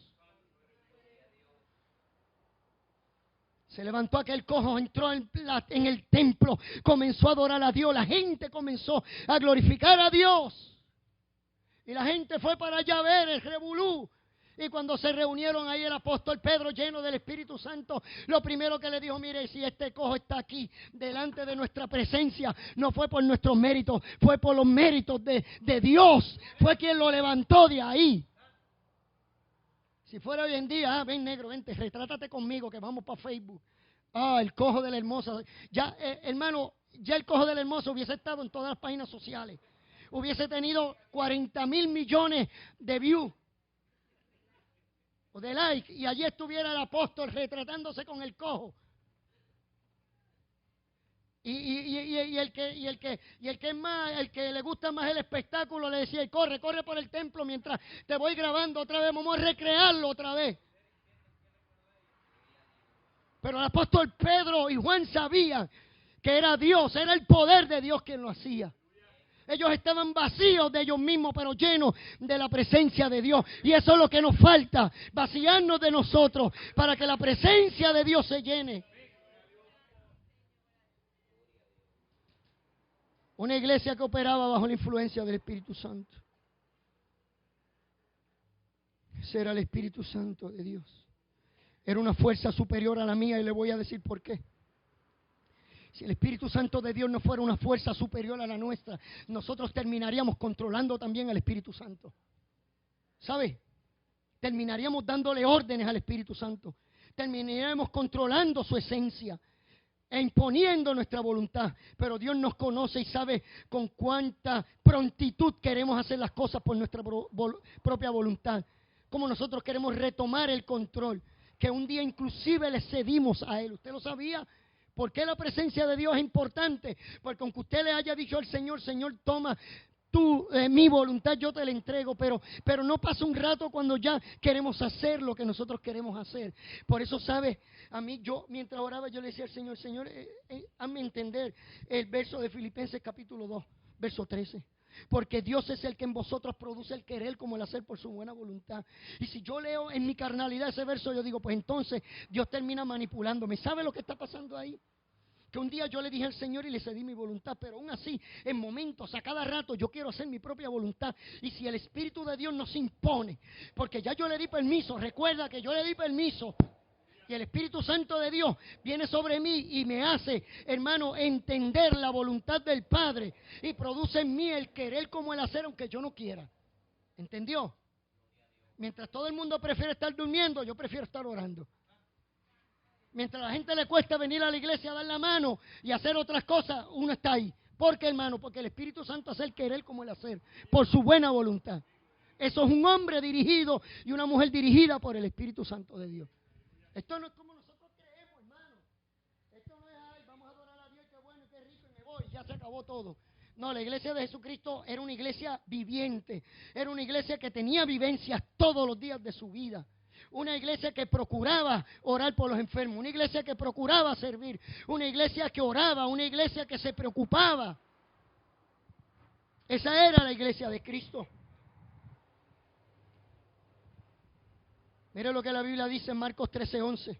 Se levantó aquel cojo, entró en el templo, comenzó a adorar a Dios, la gente comenzó a glorificar a Dios. Y la gente fue para allá a ver el revolú. Y cuando se reunieron ahí el apóstol Pedro, lleno del Espíritu Santo, lo primero que le dijo, mire, si este cojo está aquí delante de nuestra presencia, no fue por nuestros méritos, fue por los méritos de Dios. Fue quien lo levantó de ahí. Si fuera hoy en día, ven negro, vente, retrátate conmigo que vamos para Facebook. El cojo de la Hermosa. Ya, hermano, ya el cojo de la Hermosa hubiese estado en todas las páginas sociales. Hubiese tenido 40,000 millones de views o de likes, y allí estuviera el apóstol retratándose con el cojo. Y el que es más, el que le gusta más el espectáculo, le decía, corre por el templo mientras te voy grabando otra vez, vamos a recrearlo otra vez. Pero el apóstol Pedro y Juan sabían que era Dios, era el poder de Dios quien lo hacía. Ellos estaban vacíos de ellos mismos, pero llenos de la presencia de Dios. Y eso es lo que nos falta, vaciarnos de nosotros para que la presencia de Dios se llene. Una iglesia que operaba bajo la influencia del Espíritu Santo. Ese era el Espíritu Santo de Dios. Era una fuerza superior a la mía y le voy a decir por qué. Si el Espíritu Santo de Dios no fuera una fuerza superior a la nuestra, nosotros terminaríamos controlando también al Espíritu Santo. ¿Sabe? Terminaríamos dándole órdenes al Espíritu Santo. Terminaríamos controlando su esencia e imponiendo nuestra voluntad. Pero Dios nos conoce y sabe con cuánta prontitud queremos hacer las cosas por nuestra propia voluntad. Como nosotros queremos retomar el control, que un día inclusive le cedimos a Él. ¿Usted lo sabía? ¿Por qué la presencia de Dios es importante? Porque aunque usted le haya dicho al Señor, Señor, toma mi voluntad, yo te la entrego, pero no pasa un rato cuando ya queremos hacer lo que nosotros queremos hacer. Por eso, ¿sabe? A mí, yo mientras oraba, yo le decía al Señor, Señor, hazme entender el verso de Filipenses capítulo 2, verso 13. Porque Dios es el que en vosotros produce el querer como el hacer por su buena voluntad. Y si yo leo en mi carnalidad ese verso, yo digo, pues entonces Dios termina manipulándome. ¿Sabe lo que está pasando ahí? Que un día yo le dije al Señor y le cedí mi voluntad, pero aún así, en momentos, a cada rato, yo quiero hacer mi propia voluntad. Y si el Espíritu de Dios no se impone, porque ya yo le di permiso, recuerda que yo le di permiso, y el Espíritu Santo de Dios viene sobre mí y me hace, hermano, entender la voluntad del Padre y produce en mí el querer como el hacer, aunque yo no quiera. ¿Entendió? Mientras todo el mundo prefiere estar durmiendo, yo prefiero estar orando. Mientras a la gente le cuesta venir a la iglesia a dar la mano y hacer otras cosas, uno está ahí. ¿Por qué, hermano? Porque el Espíritu Santo hace el querer como el hacer, por su buena voluntad. Eso es un hombre dirigido y una mujer dirigida por el Espíritu Santo de Dios. Esto no es como nosotros creemos, hermano. Esto no es, ay, vamos a adorar a Dios, qué bueno, qué rico, y me voy, ya se acabó todo. No, la iglesia de Jesucristo era una iglesia viviente. Era una iglesia que tenía vivencias todos los días de su vida. Una iglesia que procuraba orar por los enfermos. Una iglesia que procuraba servir. Una iglesia que oraba. Una iglesia que se preocupaba. Esa era la iglesia de Cristo. Mire lo que la Biblia dice en Marcos 13:11.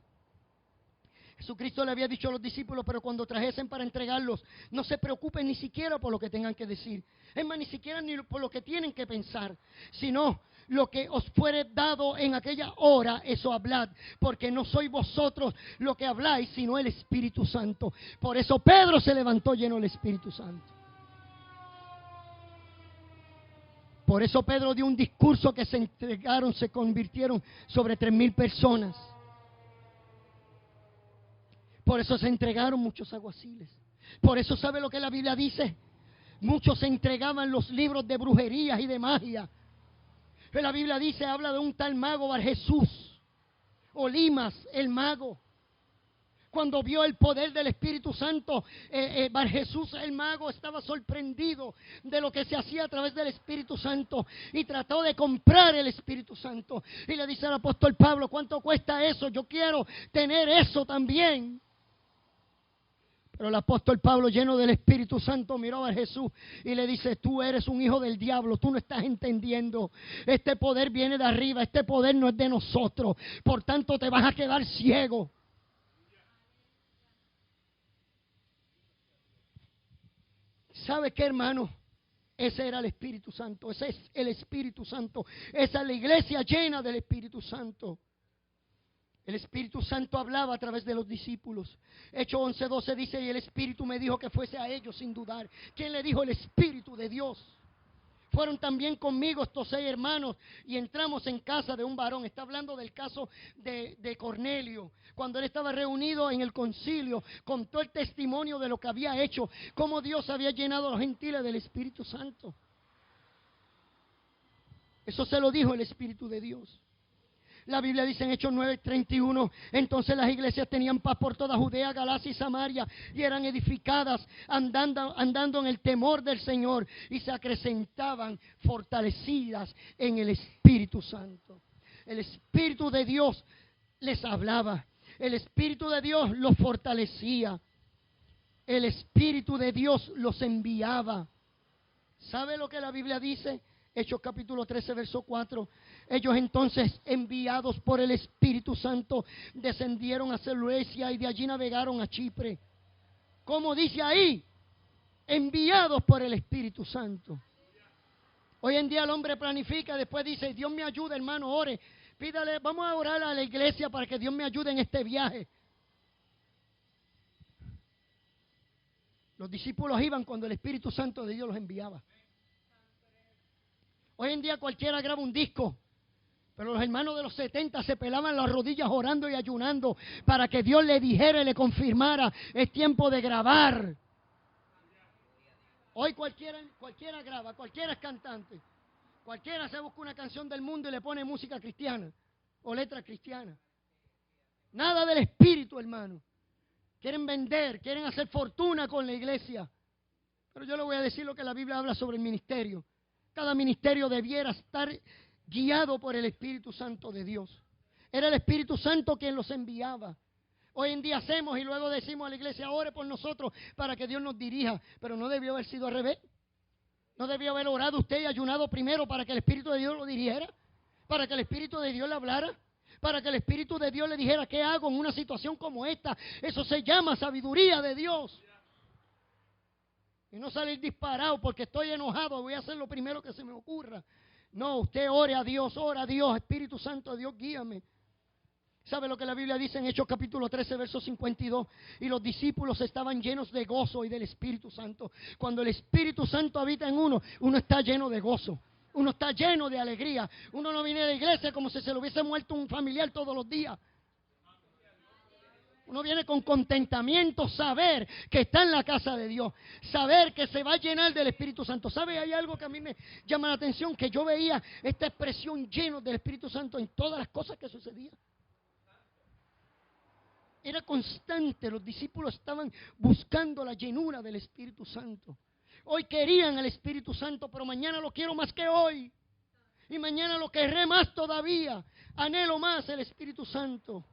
Jesucristo le había dicho a los discípulos, pero cuando trajesen para entregarlos, no se preocupen ni siquiera por lo que tengan que decir. Es más, ni siquiera ni por lo que tienen que pensar, sino lo que os fuere dado en aquella hora, eso hablad, porque no sois vosotros lo que habláis, sino el Espíritu Santo. Por eso Pedro se levantó lleno del Espíritu Santo. Por eso Pedro dio un discurso que se convirtieron sobre 3,000 personas. Por eso se entregaron muchos alguaciles. Por eso, ¿sabe lo que la Biblia dice? Muchos se entregaban los libros de brujerías y de magia. La Biblia dice, habla de un tal mago Barjesús, Olimas, el mago. Cuando vio el poder del Espíritu Santo, Barjesús, el mago, estaba sorprendido de lo que se hacía a través del Espíritu Santo y trató de comprar el Espíritu Santo. Y le dice al apóstol Pablo, ¿cuánto cuesta eso? Yo quiero tener eso también. Pero el apóstol Pablo, lleno del Espíritu Santo, miró a Jesús y le dice, tú eres un hijo del diablo, tú no estás entendiendo. Este poder viene de arriba, este poder no es de nosotros. Por tanto, te vas a quedar ciego. ¿Sabe qué, hermano? Ese era el Espíritu Santo, ese es el Espíritu Santo. Esa es la iglesia llena del Espíritu Santo. El Espíritu Santo hablaba a través de los discípulos. Hechos 11:12 dice, y el Espíritu me dijo que fuese a ellos sin dudar. ¿Quién le dijo? El Espíritu de Dios. Fueron también conmigo estos 6 hermanos y entramos en casa de un varón. Está hablando del caso de Cornelio. Cuando él estaba reunido en el concilio, contó el testimonio de lo que había hecho, cómo Dios había llenado a los gentiles del Espíritu Santo. Eso se lo dijo el Espíritu de Dios. La Biblia dice en Hechos 9:31, entonces las iglesias tenían paz por toda Judea, Galacia y Samaria, y eran edificadas andando en el temor del Señor, y se acrecentaban fortalecidas en el Espíritu Santo. El Espíritu de Dios les hablaba, el Espíritu de Dios los fortalecía, el Espíritu de Dios los enviaba. ¿Sabe lo que la Biblia dice? Hechos capítulo 13, verso 4. Ellos entonces, enviados por el Espíritu Santo, descendieron a Seleucia y de allí navegaron a Chipre. ¿Cómo dice ahí? Enviados por el Espíritu Santo. Hoy en día el hombre planifica, después dice, Dios me ayude, hermano, ore. Pídale, vamos a orar a la iglesia para que Dios me ayude en este viaje. Los discípulos iban cuando el Espíritu Santo de Dios los enviaba. Hoy en día cualquiera graba un disco, pero los hermanos de los 70 se pelaban las rodillas orando y ayunando para que Dios le dijera y le confirmara, es tiempo de grabar. Hoy cualquiera graba, cualquiera es cantante, cualquiera se busca una canción del mundo y le pone música cristiana o letra cristiana. Nada del Espíritu, hermano. Quieren vender, quieren hacer fortuna con la iglesia. Pero yo le voy a decir lo que la Biblia habla sobre el ministerio. Cada ministerio debiera estar guiado por el Espíritu Santo de Dios. Era el Espíritu Santo quien los enviaba. Hoy en día hacemos y luego decimos a la iglesia, ore por nosotros para que Dios nos dirija. Pero no debió haber sido al revés. No debió haber orado usted y ayunado primero para que el Espíritu de Dios lo dirigiera. Para que el Espíritu de Dios le hablara. Para que el Espíritu de Dios le dijera qué hago en una situación como esta. Eso se llama sabiduría de Dios. Y no salir disparado porque estoy enojado, voy a hacer lo primero que se me ocurra. No, usted ore a Dios, ora a Dios, Espíritu Santo, Dios, guíame. ¿Sabe lo que la Biblia dice en Hechos capítulo 13, verso 52? Y los discípulos estaban llenos de gozo y del Espíritu Santo. Cuando el Espíritu Santo habita en uno, uno está lleno de gozo. Uno está lleno de alegría. Uno no viene a la iglesia como si se le hubiese muerto un familiar todos los días. Uno viene con contentamiento, saber que está en la casa de Dios, saber que se va a llenar del Espíritu Santo. ¿Sabe? Hay algo que a mí me llama la atención, que yo veía esta expresión lleno del Espíritu Santo en todas las cosas que sucedían. Era constante, los discípulos estaban buscando la llenura del Espíritu Santo. Hoy querían el Espíritu Santo, pero mañana lo quiero más que hoy. Y mañana lo querré más todavía. Anhelo más el Espíritu Santo.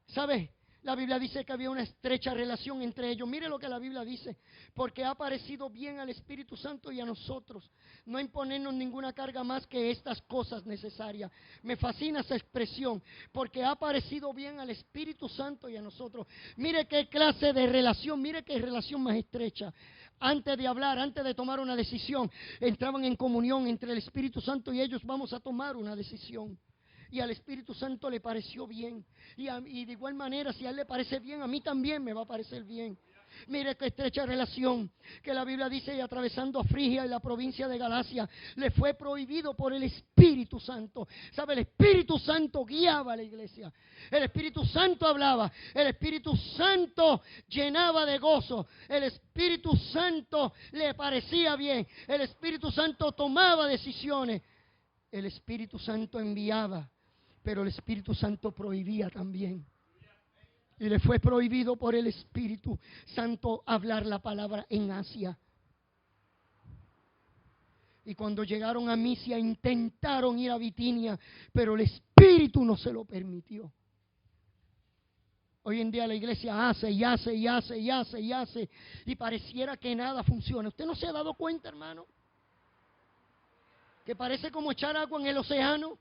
¿Sabe? La Biblia dice que había una estrecha relación entre ellos. Mire lo que la Biblia dice. Porque ha parecido bien al Espíritu Santo y a nosotros no imponernos ninguna carga más que estas cosas necesarias. Me fascina esa expresión. Porque ha parecido bien al Espíritu Santo y a nosotros. Mire qué clase de relación. Mire qué relación más estrecha. Antes de hablar, antes de tomar una decisión, entraban en comunión entre el Espíritu Santo y ellos. Vamos a tomar una decisión. Y al Espíritu Santo le pareció bien. Y de igual manera, si a él le parece bien, a mí también me va a parecer bien. Mire qué estrecha relación que la Biblia dice, y atravesando a Frigia y la provincia de Galacia, le fue prohibido por el Espíritu Santo. ¿Sabe? El Espíritu Santo guiaba a la iglesia. El Espíritu Santo hablaba. El Espíritu Santo llenaba de gozo. El Espíritu Santo le parecía bien. El Espíritu Santo tomaba decisiones. El Espíritu Santo enviaba. Pero el Espíritu Santo prohibía también. Y le fue prohibido por el Espíritu Santo hablar la palabra en Asia. Y cuando llegaron a Misia intentaron ir a Bitinia, pero el Espíritu no se lo permitió. Hoy en día la iglesia hace y hace y hace y hace y hace y pareciera que nada funciona. ¿Usted no se ha dado cuenta, hermano? Que parece como echar agua en el océano.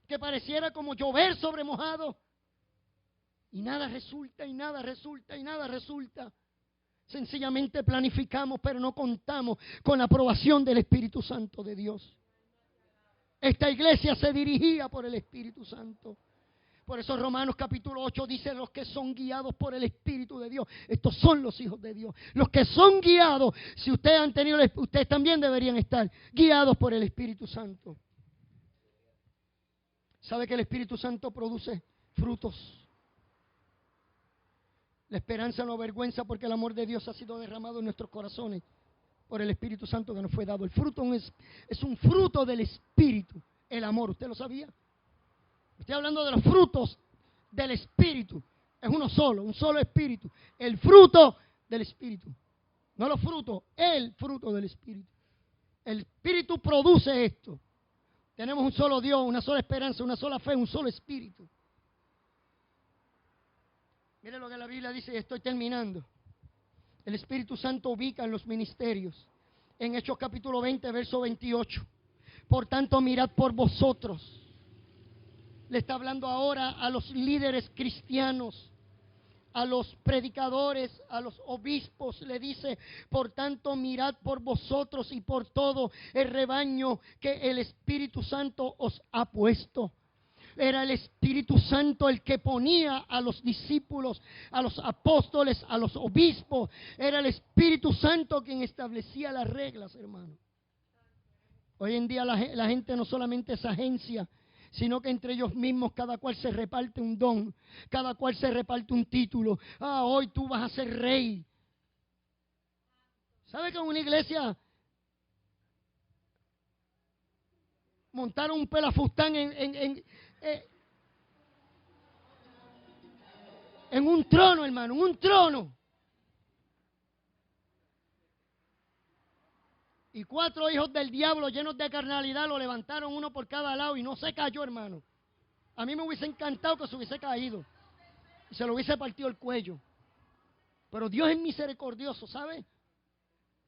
Que pareciera como llover sobre mojado. Y nada resulta, y nada resulta, y nada resulta. Sencillamente planificamos, pero no contamos con la aprobación del Espíritu Santo de Dios. Esta iglesia se dirigía por el Espíritu Santo. Por eso Romanos capítulo 8 dice, los que son guiados por el Espíritu de Dios, estos son los hijos de Dios. Los que son guiados, si ustedes han tenido, ustedes también deberían estar guiados por el Espíritu Santo. ¿Sabe que el Espíritu Santo produce frutos? La esperanza no avergüenza porque el amor de Dios ha sido derramado en nuestros corazones por el Espíritu Santo que nos fue dado. El fruto es un fruto del Espíritu, el amor. ¿Usted lo sabía? Estoy hablando de los frutos del Espíritu. Es uno solo, un solo Espíritu. El fruto del Espíritu. No los frutos, el fruto del Espíritu. El Espíritu produce esto. Tenemos un solo Dios, una sola esperanza, una sola fe, un solo Espíritu. Mire lo que la Biblia dice y estoy terminando. El Espíritu Santo ubica en los ministerios. En Hechos capítulo 20, verso 28. Por tanto, mirad por vosotros. Le está hablando ahora a los líderes cristianos, a los predicadores, a los obispos. Le dice, por tanto, mirad por vosotros y por todo el rebaño que el Espíritu Santo os ha puesto. Era el Espíritu Santo el que ponía a los discípulos, a los apóstoles, a los obispos. Era el Espíritu Santo quien establecía las reglas, hermano. Hoy en día la gente no solamente es agencia, sino que entre ellos mismos cada cual se reparte un don, cada cual se reparte un título. Hoy tú vas a ser rey. ¿Sabe que en una iglesia montaron un pelafustán en un trono, hermano, en un trono? Y 4 hijos del diablo llenos de carnalidad lo levantaron uno por cada lado y no se cayó, hermano. A mí me hubiese encantado que se hubiese caído y se lo hubiese partido el cuello. Pero Dios es misericordioso, ¿sabe?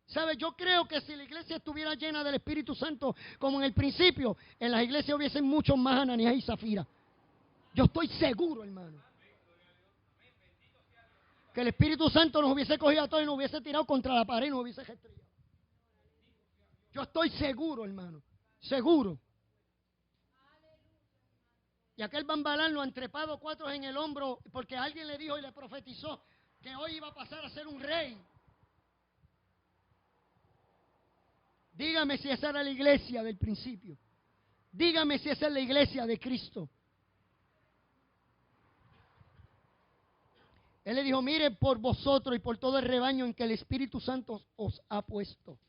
¿Sabe? Yo creo que si la iglesia estuviera llena del Espíritu Santo como en el principio, en las iglesias hubiesen muchos más Ananías y Zafira. Yo estoy seguro, hermano, que el Espíritu Santo nos hubiese cogido a todos y nos hubiese tirado contra la pared y nos hubiese estrellado. Yo estoy seguro, hermano, seguro. Y aquel bambalán lo han trepado 4 en el hombro porque alguien le dijo y le profetizó que hoy iba a pasar a ser un rey. Dígame si esa era la iglesia del principio. Dígame si esa es la iglesia de Cristo. Él le dijo, mire por vosotros y por todo el rebaño en que el Espíritu Santo os ha puesto.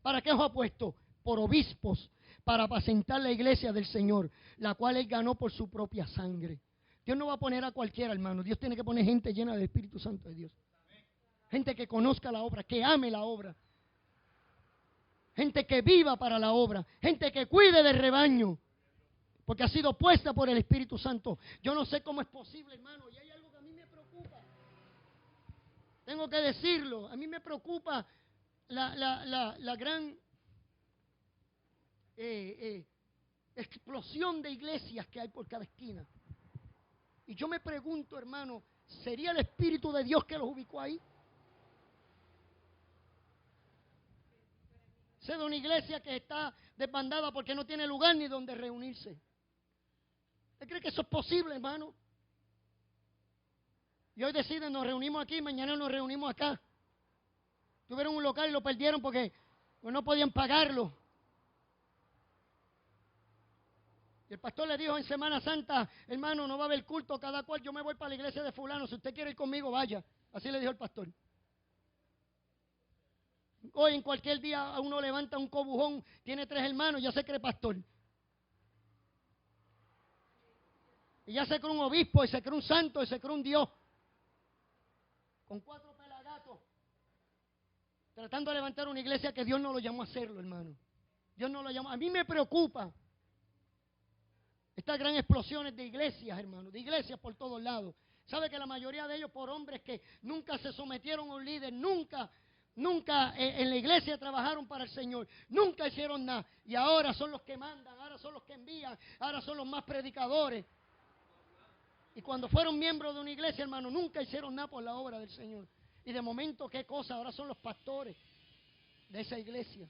¿Para qué os ha puesto? Por obispos, para apacentar la iglesia del Señor, la cual Él ganó por su propia sangre. Dios no va a poner a cualquiera, hermano. Dios tiene que poner gente llena del Espíritu Santo de Dios. Gente que conozca la obra, que ame la obra. Gente que viva para la obra. Gente que cuide del rebaño. Porque ha sido puesta por el Espíritu Santo. Yo no sé cómo es posible, hermano. Y hay algo que a mí me preocupa. Tengo que decirlo. A mí me preocupa la gran explosión de iglesias que hay por cada esquina. Y yo me pregunto, hermano, ¿sería el Espíritu de Dios que los ubicó ahí? Sé de una iglesia que está desbandada porque no tiene lugar ni donde reunirse. ¿Usted cree que eso es posible, hermano? Y hoy deciden, nos reunimos aquí, mañana nos reunimos acá. Tuvieron un local y lo perdieron porque no podían pagarlo. Y el pastor le dijo en Semana Santa, hermano, no va a haber culto, cada cual, yo me voy para la iglesia de fulano, si usted quiere ir conmigo, vaya. Así le dijo el pastor. Hoy en cualquier día uno levanta un cobujón, tiene 3 hermanos, ya se cree pastor. Y ya se cree un obispo, y se cree un santo, y se cree un Dios. Con 4 pelagatos. Tratando de levantar una iglesia que Dios no lo llamó a hacerlo, hermano. Dios no lo llamó. A mí me preocupa estas grandes explosiones de iglesias, hermano. De iglesias por todos lados. ¿Sabe que la mayoría de ellos por hombres que nunca se sometieron a un líder, nunca en la iglesia trabajaron para el Señor, nunca hicieron nada, y ahora son los que mandan, ahora son los que envían, ahora son los más predicadores? Y cuando fueron miembros de una iglesia, hermano, nunca hicieron nada por la obra del Señor. Y de momento, ¿qué cosa? Ahora son los pastores de esa iglesia.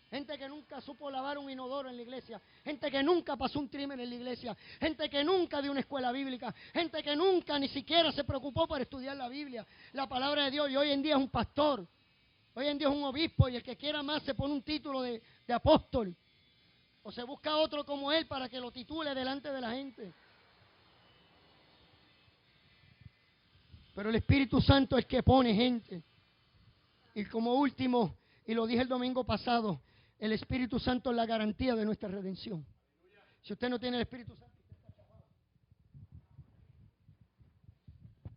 Gente que nunca supo lavar un inodoro en la iglesia. Gente que nunca pasó un crimen en la iglesia. Gente que nunca dio una escuela bíblica. Gente que nunca ni siquiera se preocupó por estudiar la Biblia, la palabra de Dios. Y hoy en día es un pastor. Hoy en día es un obispo. Y el que quiera más se pone un título de apóstol. O se busca otro como él para que lo titule delante de la gente. Pero el Espíritu Santo es el que pone gente. Y como último, y lo dije el domingo pasado, el Espíritu Santo es la garantía de nuestra redención. Si usted no tiene el Espíritu Santo, usted está acabado.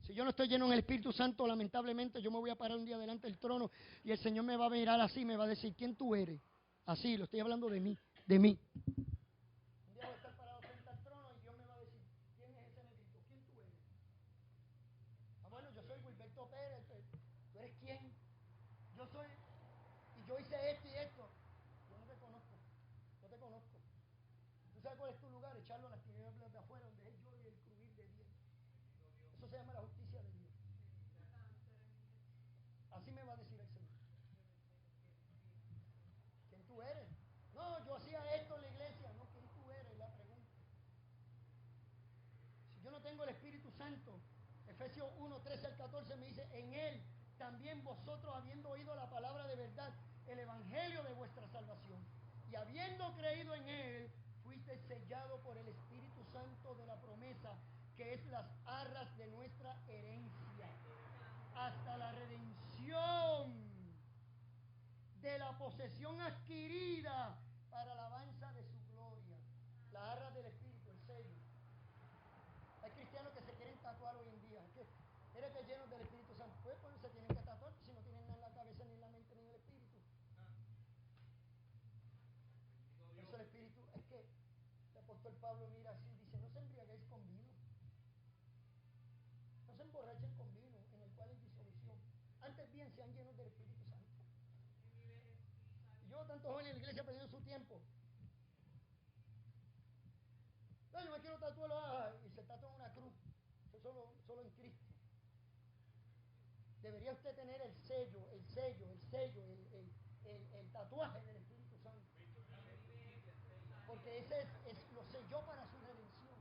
Si yo no estoy lleno en el Espíritu Santo, lamentablemente yo me voy a parar un día delante del trono y el Señor me va a mirar así, me va a decir, ¿quién tú eres? Así, lo estoy hablando de mí, de mí. Un día voy a estar parado frente al trono y Dios me va a decir, ¿quién es ese negrito? ¿Quién tú eres? Ah, bueno, yo soy Wilberto Pérez. ¿Tú eres quién? Yo soy, y yo hice esto y esto. Yo no te conozco, no te conozco. ¿Tú sabes cuál es tu lugar? Echarlo a las tinieblas de afuera, donde es el lloro y el crujir de dientes. Eso se llama la justicia de Dios. Así me va a decir el Señor. ¿Quién tú eres? No, yo hacía esto en la iglesia. No, ¿quién tú eres? La pregunta. Si yo no tengo el Espíritu Santo, Efesios 1, 13 al 14 me dice, en Él también vosotros, habiendo oído la palabra de verdad, el evangelio de vuestra salvación, y habiendo creído en Él, fuiste sellado por el Espíritu Santo de la promesa, que es las arras de nuestra herencia, hasta la redención de la posesión adquirida para alabanza de su gloria. Las arras del Espíritu, el sello. Hay cristianos que se quieren tatuar hoy en día. Eres que llenos del Espíritu Santo. Pues se tienen que tatuar si no tienen nada en la cabeza, ni en la mente, ni en el Espíritu. Por eso el Espíritu, es que el apóstol Pablo mira así, dice, no se embriaguéis con vino. No se emborrachen con vino, en el cual hay disolución. Antes bien sean llenos del Espíritu Santo. Y yo, tantos jóvenes en la iglesia perdiendo su tiempo. No, yo me quiero tatuar y se tatúa una cruz. Eso solo en Cristo. Debería usted tener el tatuaje del Espíritu Santo. Porque ese lo selló para su redención.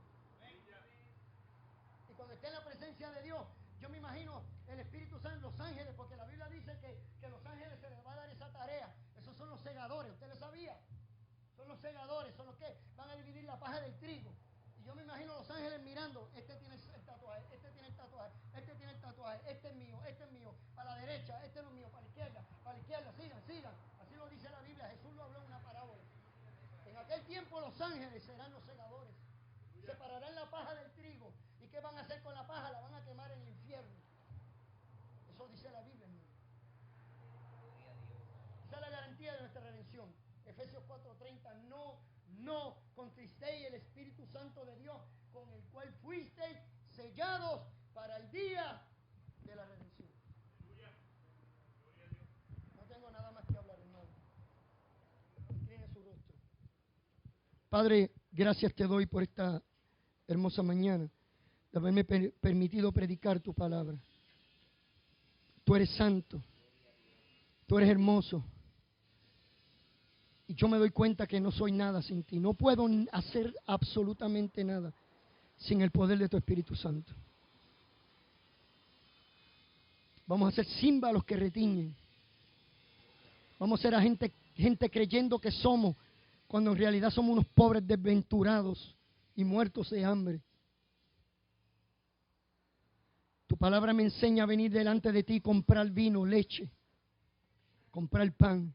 Y cuando esté en la presencia de Dios, yo me imagino el Espíritu Santo, los ángeles, porque la Biblia dice que los ángeles se les va a dar esa tarea. Esos son los segadores, ¿usted lo sabía? Son los segadores, son los que van a dividir la paja del trigo. Y yo me imagino los ángeles mirando, este tiene el tatuaje, este tiene el tatuaje, este tiene el tatuaje, este es mío, para la derecha, este no es mío, para la izquierda, sigan. Así lo dice la Biblia, Jesús lo habló en una parábola. En aquel tiempo los ángeles serán los segadores. Separarán la paja del trigo. ¿Y qué van a hacer con la paja? La van a quemar en el infierno. Eso dice la Biblia, hermano. Esa es la garantía de nuestra redención. Efesios 4:30, no contristéis el Espíritu Santo de Dios, con el cual fuisteis sellados para el día de la redención. No tengo nada más que hablar, hermano. Incline su rostro. Padre, gracias te doy por esta hermosa mañana, de haberme permitido predicar tu palabra. Tú eres santo, tú eres hermoso. Y yo me doy cuenta que no soy nada sin ti. No puedo hacer absolutamente nada sin el poder de tu Espíritu Santo. Vamos a ser címbalos que retiñen. Vamos a ser a gente creyendo que somos, cuando en realidad somos unos pobres desventurados y muertos de hambre. Tu palabra me enseña a venir delante de ti y comprar vino, leche, comprar pan.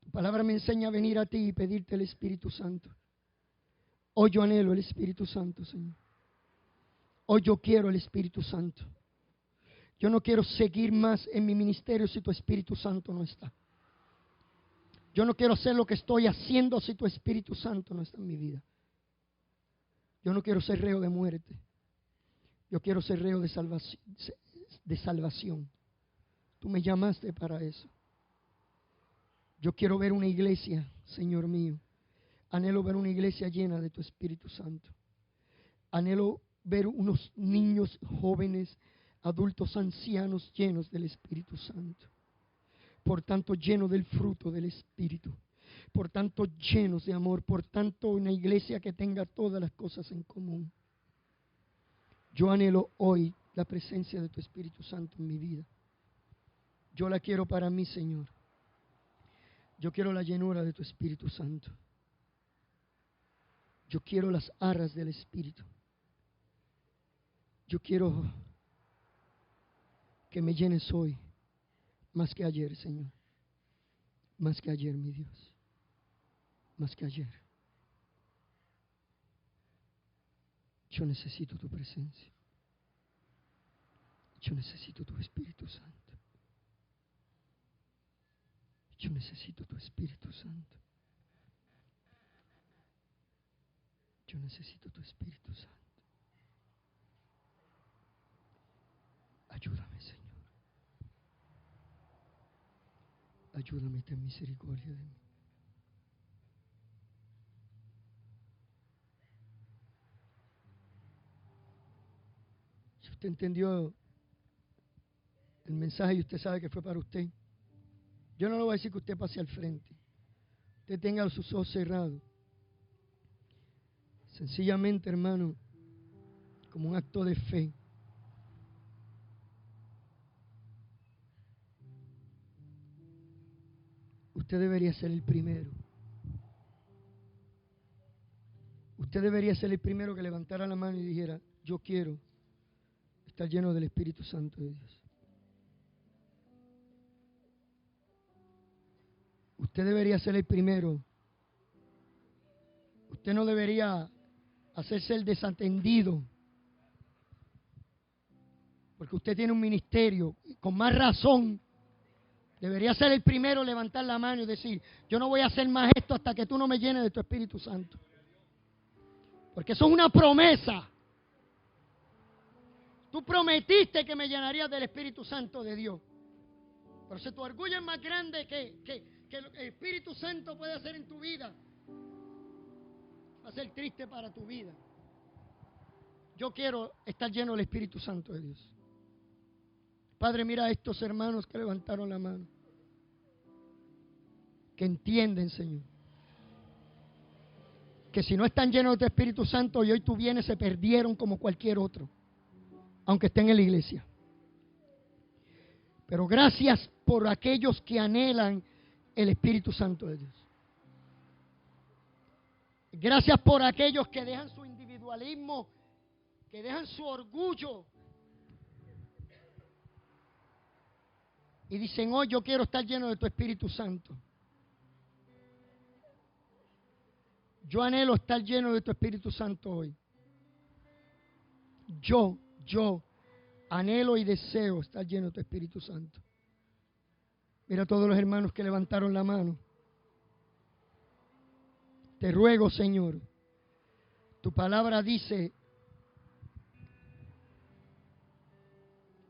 Tu palabra me enseña a venir a ti y pedirte el Espíritu Santo. Hoy yo anhelo el Espíritu Santo, Señor. Hoy yo quiero el Espíritu Santo. Yo no quiero seguir más en mi ministerio si tu Espíritu Santo no está. Yo no quiero hacer lo que estoy haciendo si tu Espíritu Santo no está en mi vida. Yo no quiero ser reo de muerte. Yo quiero ser reo de salvación. Tú me llamaste para eso. Yo quiero ver una iglesia, Señor mío. Anhelo ver una iglesia llena de tu Espíritu Santo. Anhelo ver unos niños jóvenes, adultos, ancianos llenos del Espíritu Santo. Por tanto, llenos del fruto del Espíritu. Por tanto, llenos de amor. Por tanto, una iglesia que tenga todas las cosas en común. Yo anhelo hoy la presencia de tu Espíritu Santo en mi vida. Yo la quiero para mí, Señor. Yo quiero la llenura de tu Espíritu Santo. Yo quiero las arras del Espíritu. Yo quiero que me llenes hoy, más que ayer, Señor. Más que ayer, mi Dios. Más que ayer. Yo necesito tu presencia. Yo necesito tu Espíritu Santo. Yo necesito tu Espíritu Santo. Yo necesito tu Espíritu Santo. Ayúdame, Señor. ayúdame, ten misericordia de mí. Si usted entendió el mensaje y usted sabe que fue para usted, yo no le voy a decir que usted pase al frente. Usted tenga sus ojos cerrados. Sencillamente, hermano, como un acto de fe. Usted debería ser el primero. Usted debería ser el primero que levantara la mano y dijera: yo quiero estar lleno del Espíritu Santo de Dios. Usted debería ser el primero. Usted no debería hacerse el desatendido, porque usted tiene un ministerio. Con más razón debería ser el primero, levantar la mano y decir: yo no voy a hacer más esto hasta que tú no me llenes de tu Espíritu Santo. Porque eso es una promesa. Tú prometiste que me llenarías del Espíritu Santo de Dios. Pero si tu orgullo es más grande que el Espíritu Santo puede hacer en tu vida, va a ser triste para tu vida. Yo quiero estar lleno del Espíritu Santo de Dios. Padre, mira a estos hermanos que levantaron la mano, que entienden, Señor, que si no están llenos de tu Espíritu Santo y hoy tú vienes, se perdieron como cualquier otro, aunque estén en la iglesia. Pero gracias por aquellos que anhelan el Espíritu Santo de Dios. Gracias por aquellos que dejan su individualismo, que dejan su orgullo y dicen: hoy yo quiero estar lleno de tu Espíritu Santo. Yo anhelo estar lleno de tu Espíritu Santo hoy. Yo anhelo y deseo estar lleno de tu Espíritu Santo. Mira a todos los hermanos que levantaron la mano. Te ruego, Señor, tu palabra dice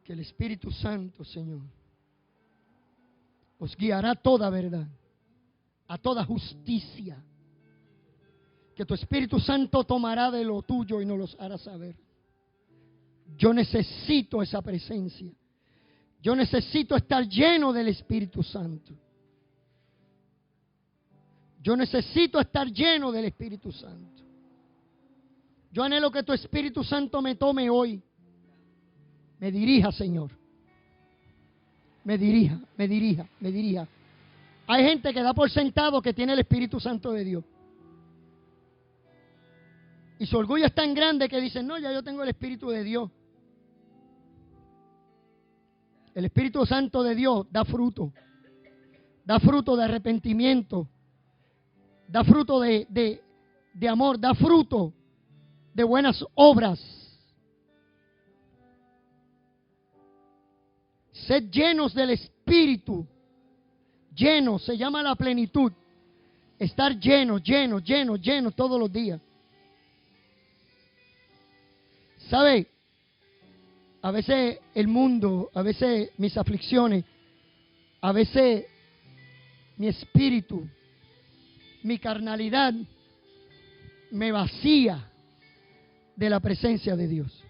que el Espíritu Santo, Señor, os guiará a toda verdad, a toda justicia. Que tu Espíritu Santo tomará de lo tuyo y nos los hará saber. Yo necesito esa presencia. Yo necesito estar lleno del Espíritu Santo. Yo necesito estar lleno del Espíritu Santo. Yo anhelo que tu Espíritu Santo me tome hoy. Me dirija, Señor. Me dirija. Hay gente que da por sentado que tiene el Espíritu Santo de Dios. Y su orgullo es tan grande que dicen: no, ya yo tengo el Espíritu de Dios. El Espíritu Santo de Dios da fruto. Da fruto de arrepentimiento. Da fruto de amor. Da fruto de buenas obras. Sed llenos del Espíritu. Llenos, se llama la plenitud. Estar lleno todos los días. ¿Sabe? A veces el mundo, a veces mis aflicciones, a veces mi espíritu, mi carnalidad me vacía de la presencia de Dios.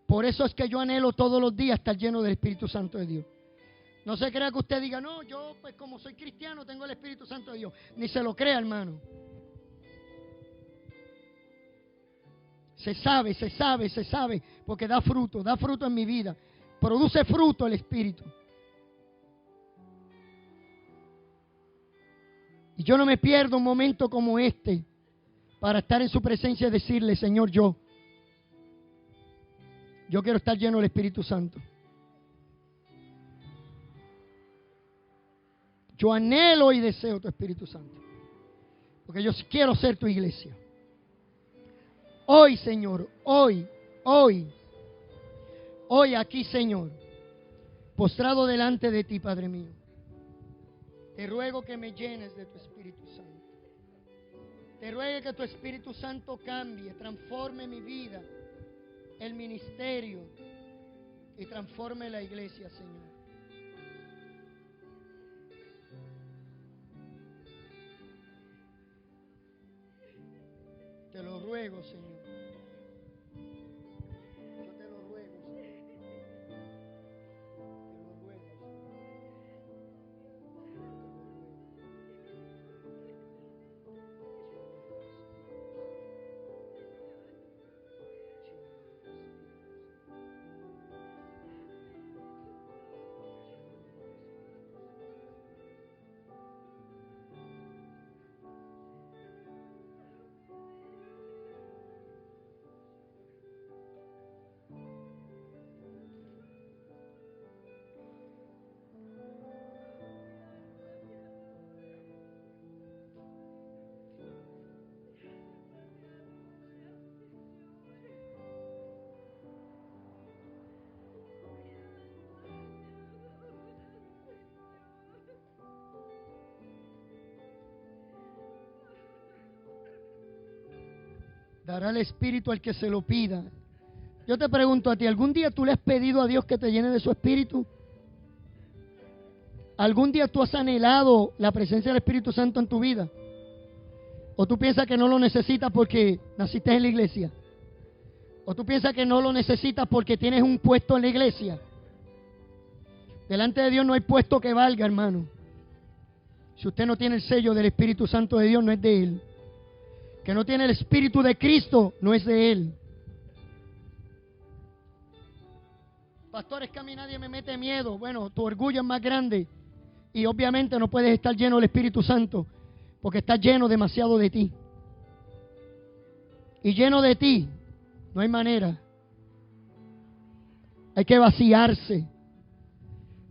Por eso es que yo anhelo todos los días estar lleno del Espíritu Santo de Dios. No se crea que usted diga: no, yo pues como soy cristiano tengo el Espíritu Santo de Dios. Ni se lo crea, hermano. Se sabe, porque da fruto en mi vida. Produce fruto el Espíritu. Y yo no me pierdo un momento como este para estar en su presencia y decirle: Señor, yo quiero estar lleno del Espíritu Santo. Yo anhelo y deseo tu Espíritu Santo, porque yo quiero ser tu iglesia. Hoy, Señor, hoy aquí, Señor, postrado delante de ti, Padre mío, te ruego que me llenes de tu Espíritu Santo. Te ruego que tu Espíritu Santo cambie, transforme mi vida, el ministerio y transforme la iglesia, Señor. ruego, Señor. Yo te lo ruego, Señor. Te lo ruego, dará el Espíritu al que se lo pida. Yo te pregunto a ti, ¿algún día tú le has pedido a Dios que te llene de su Espíritu? ¿Algún día tú has anhelado la presencia del Espíritu Santo en tu vida? ¿O tú piensas que no lo necesitas porque naciste en la iglesia? ¿O tú piensas que no lo necesitas porque tienes un puesto en la iglesia? Delante de Dios no hay puesto que valga, hermano. Si usted no tiene el sello del Espíritu Santo de Dios, no es de Él. Que no tiene el Espíritu de Cristo, no es de Él. Pastor, es que a mí nadie me mete miedo. Bueno, tu orgullo es más grande. Y obviamente no puedes estar lleno del Espíritu Santo, porque estás lleno demasiado de ti. Y lleno de ti, no hay manera. Hay que vaciarse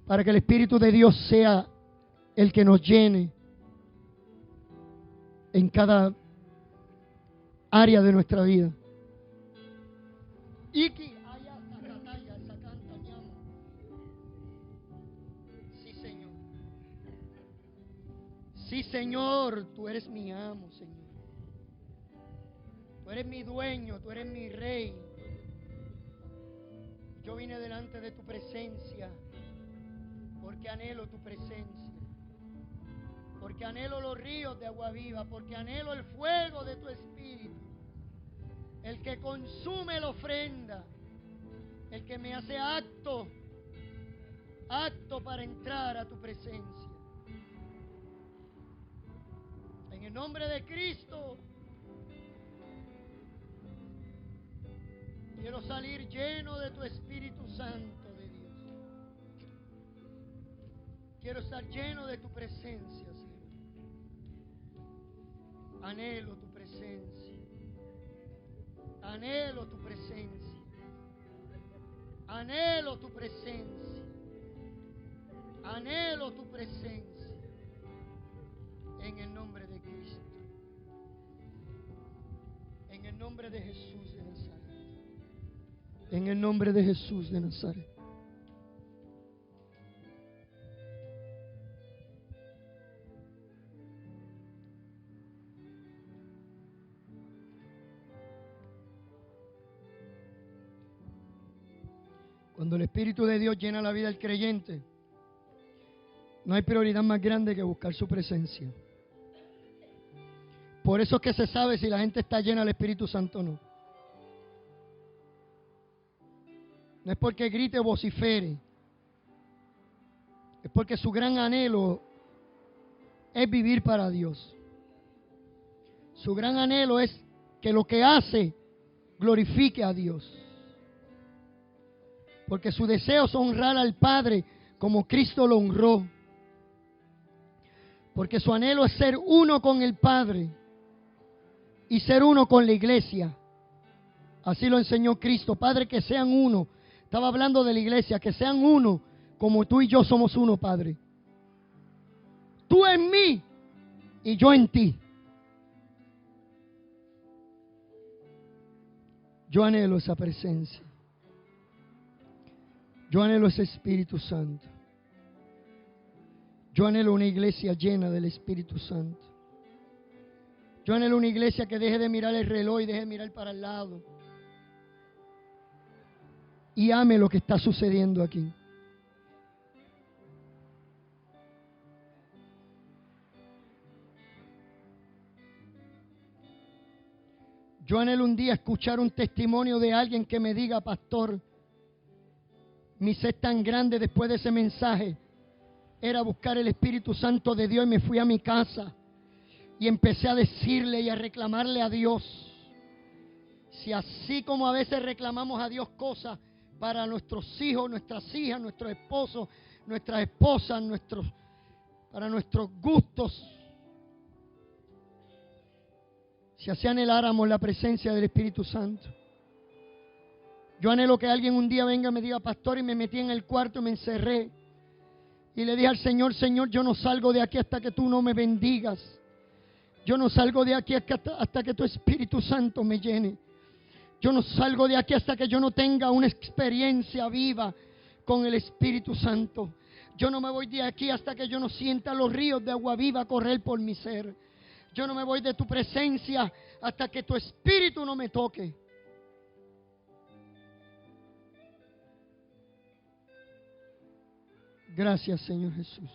para que el Espíritu de Dios sea el que nos llene en cada área de nuestra vida. Sí, Señor. Sí, Señor, tú eres mi amo, Señor. Tú eres mi dueño, tú eres mi rey. Yo vine delante de tu presencia porque anhelo tu presencia. Porque anhelo los ríos de agua viva, porque anhelo el fuego de tu Espíritu, el que consume la ofrenda, el que me hace apto para entrar a tu presencia. En el nombre de Cristo, quiero salir lleno de tu Espíritu Santo de Dios. Quiero estar lleno de tu presencia, Señor. Anhelo tu presencia. Anhelo tu presencia. Anhelo tu presencia. Anhelo tu presencia. En el nombre de Cristo. En el nombre de Jesús de Nazaret. En el nombre de Jesús de Nazaret. Cuando el Espíritu de Dios llena la vida del creyente, no hay prioridad más grande que buscar su presencia. Por eso es que se sabe si la gente está llena del Espíritu Santo o no. No es porque grite o vocifere. Es porque su gran anhelo es vivir para Dios. Su gran anhelo es que lo que hace glorifique a Dios. Porque su deseo es honrar al Padre como Cristo lo honró. Porque su anhelo es ser uno con el Padre y ser uno con la iglesia. Así lo enseñó Cristo. Padre, que sean uno. Estaba hablando de la iglesia, que sean uno como tú y yo somos uno, Padre. Tú en mí y yo en ti. Yo anhelo esa presencia. Yo anhelo ese Espíritu Santo. Yo anhelo una iglesia llena del Espíritu Santo. Yo anhelo una iglesia que deje de mirar el reloj y deje de mirar para el lado. Y ame lo que está sucediendo aquí. Yo anhelo un día escuchar un testimonio de alguien que me diga: pastor, mi sed tan grande después de ese mensaje era buscar el Espíritu Santo de Dios, y me fui a mi casa y empecé a decirle y a reclamarle a Dios. Si así como a veces reclamamos a Dios cosas para nuestros hijos, nuestras hijas, nuestros esposos, nuestras esposas, para nuestros gustos, si así anheláramos la presencia del Espíritu Santo. Yo anhelo que alguien un día venga y me diga: pastor, y me metí en el cuarto y me encerré y le dije al Señor: Señor, yo no salgo de aquí hasta que tú no me bendigas. Yo no salgo de aquí hasta que tu Espíritu Santo me llene. Yo no salgo de aquí hasta que yo no tenga una experiencia viva con el Espíritu Santo. Yo no me voy de aquí hasta que yo no sienta los ríos de agua viva correr por mi ser. Yo no me voy de tu presencia hasta que tu Espíritu no me toque. Gracias, Señor Jesús.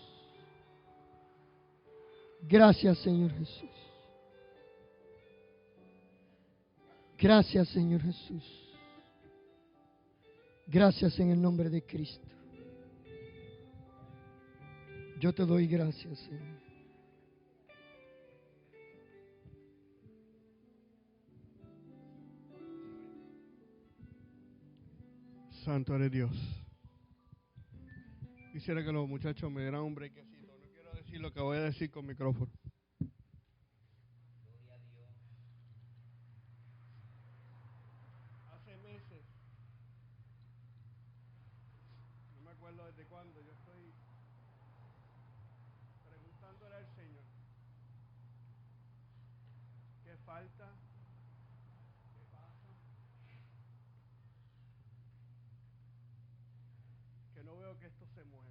Gracias, Señor Jesús. Gracias, Señor Jesús. Gracias en el nombre de Cristo. Yo te doy gracias, Señor. Santo eres Dios. Quisiera que los muchachos me dieran un brequecito. No quiero decir lo que voy a decir con micrófono. Hace meses, no me acuerdo desde cuándo, yo estoy preguntándole al Señor qué falta, qué pasa, que no veo que esto se mueve.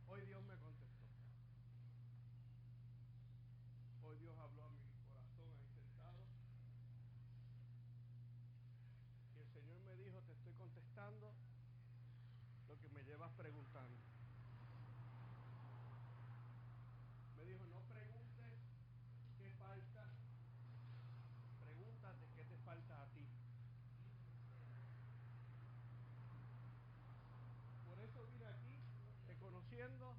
Hoy Dios me contestó. Hoy Dios habló a mi corazón ahí sentado. Y el Señor me dijo: te estoy contestando lo que me llevas preguntando. Me dijo: no preguntes qué falta, pregúntate qué te falta a ti. Por eso vine aquí reconociendo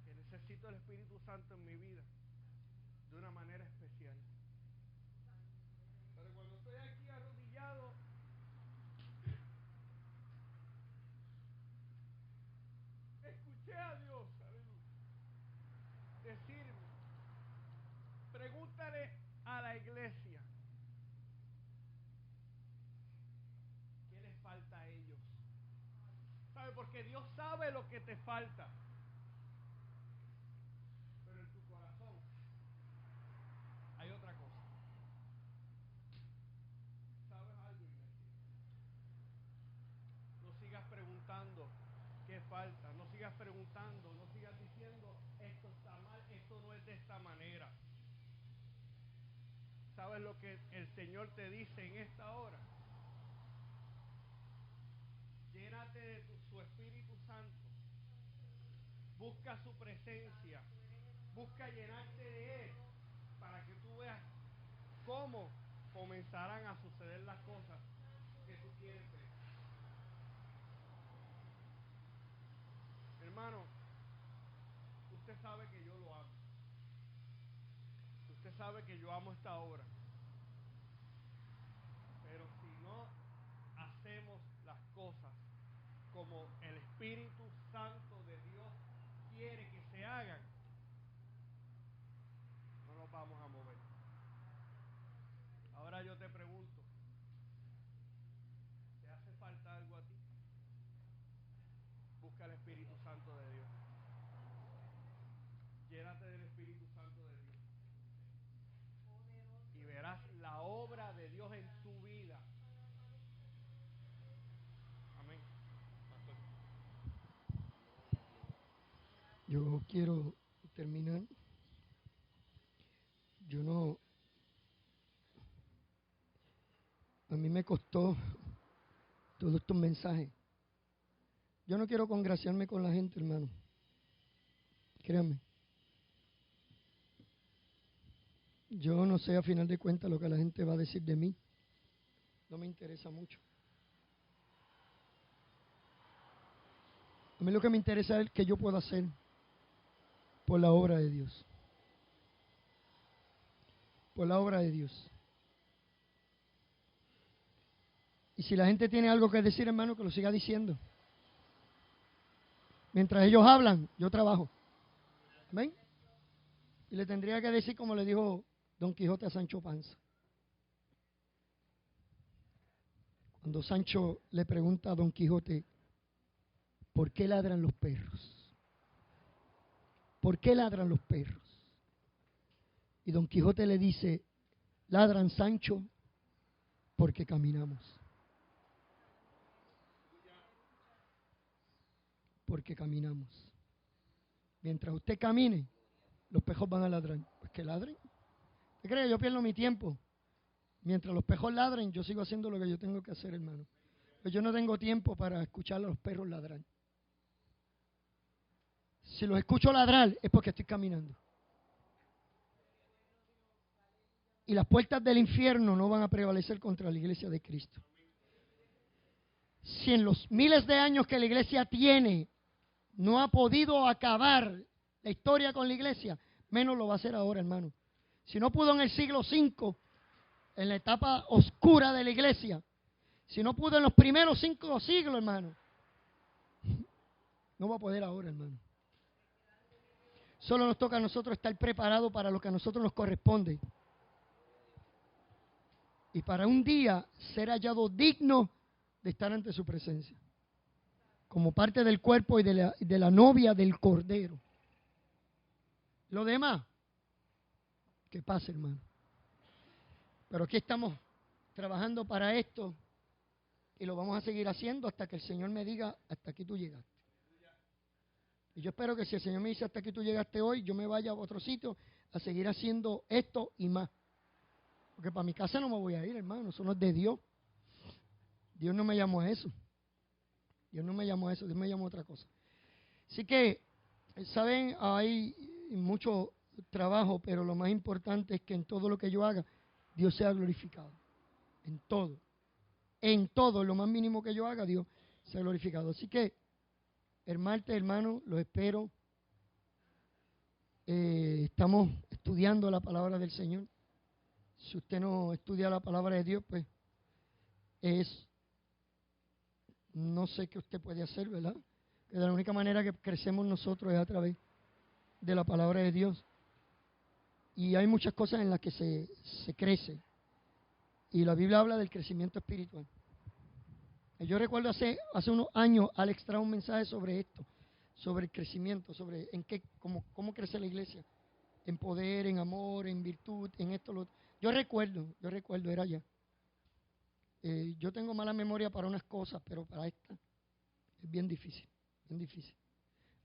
que necesito el Espíritu Santo en mi vida de una manera especial. Pero cuando estoy aquí arrodillado, escuché a Dios, aleluya, decirme: pregúntale a la iglesia qué les falta a ellos. ¿Sabe? Porque Dios sabe lo que te falta. Pero en tu corazón hay otra cosa. ¿Sabes algo, iglesia? No sigas preguntando qué falta. No sigas preguntando. No sigas diciendo: esto está mal, esto no es de esta manera. ¿Sabes lo que el Señor te dice en esta hora? Llénate de su Espíritu Santo. Busca su presencia. Busca llenarte de Él para que tú veas cómo comenzarán a suceder las cosas que tú quieres ver. Hermano, usted sabe que yo lo amo. Usted sabe que yo amo esta obra. Pero si no hacemos las cosas como el Espíritu Santo de Dios quiere que se hagan, no nos vamos a mover. Ahora yo te pregunto: ¿te hace falta algo a ti? Busca el Espíritu Santo de Dios. Llénate del Espíritu Santo de Dios. Y verás la obra de Dios en tu vida. Amén. Pastor. Yo quiero terminar. A mí me costó todos estos mensajes. Yo no quiero congraciarme con la gente, hermano. Créanme. Yo no sé a final de cuentas lo que la gente va a decir de mí. No me interesa mucho. A mí lo que me interesa es qué yo puedo hacer por la obra de Dios. Por la obra de Dios. Y si la gente tiene algo que decir, hermano, que lo siga diciendo. Mientras ellos hablan, yo trabajo. ¿Ven? Y le tendría que decir como le dijo Don Quijote a Sancho Panza. Cuando Sancho le pregunta a Don Quijote, ¿por qué ladran los perros? ¿Por qué ladran los perros? Y Don Quijote le dice, ladran, Sancho, porque caminamos. Porque caminamos. Mientras usted camine, los pejos van a ladrar. Pues que ladren. ¿Usted cree que yo pierdo mi tiempo? Mientras los pejos ladren, yo sigo haciendo lo que yo tengo que hacer, hermano. Pues yo no tengo tiempo para escuchar a los perros ladrar. Si los escucho ladrar, es porque estoy caminando. Y las puertas del infierno no van a prevalecer contra la iglesia de Cristo. Si en los miles de años que la iglesia tiene no ha podido acabar la historia con la iglesia, menos lo va a hacer ahora, hermano. Si no pudo en el siglo V, en la etapa oscura de la iglesia, si no pudo en los primeros 5 siglos, hermano, no va a poder ahora, hermano. Solo nos toca a nosotros estar preparados para lo que a nosotros nos corresponde. Y para un día ser hallado digno de estar ante su presencia. Como parte del cuerpo y de la novia del Cordero. Lo demás, que pase, hermano. Pero aquí estamos trabajando para esto y lo vamos a seguir haciendo hasta que el Señor me diga, hasta aquí tú llegaste. Y yo espero que si el Señor me dice, hasta aquí tú llegaste hoy, yo me vaya a otro sitio a seguir haciendo esto y más. Porque para mi casa no me voy a ir, hermano, eso no es de Dios. Dios no me llamó a eso. Dios no me llamó a eso, Dios me llamó a otra cosa. Así que, saben, hay mucho trabajo, pero lo más importante es que en todo lo que yo haga, Dios sea glorificado. En todo. En todo, lo más mínimo que yo haga, Dios sea glorificado. Así que, el martes, hermano, los espero. Estamos estudiando la palabra del Señor. Si usted no estudia la palabra de Dios, pues no sé qué usted puede hacer, ¿verdad? Que de la única manera que crecemos nosotros es a través de la palabra de Dios. Y hay muchas cosas en las que se crece. Y la Biblia habla del crecimiento espiritual. Yo recuerdo hace unos años, Alex trajo un mensaje sobre esto, sobre el crecimiento, sobre cómo crece la iglesia, en poder, en amor, en virtud, en esto. Yo recuerdo, era allá. Yo tengo mala memoria para unas cosas, pero para esta es bien difícil, bien difícil.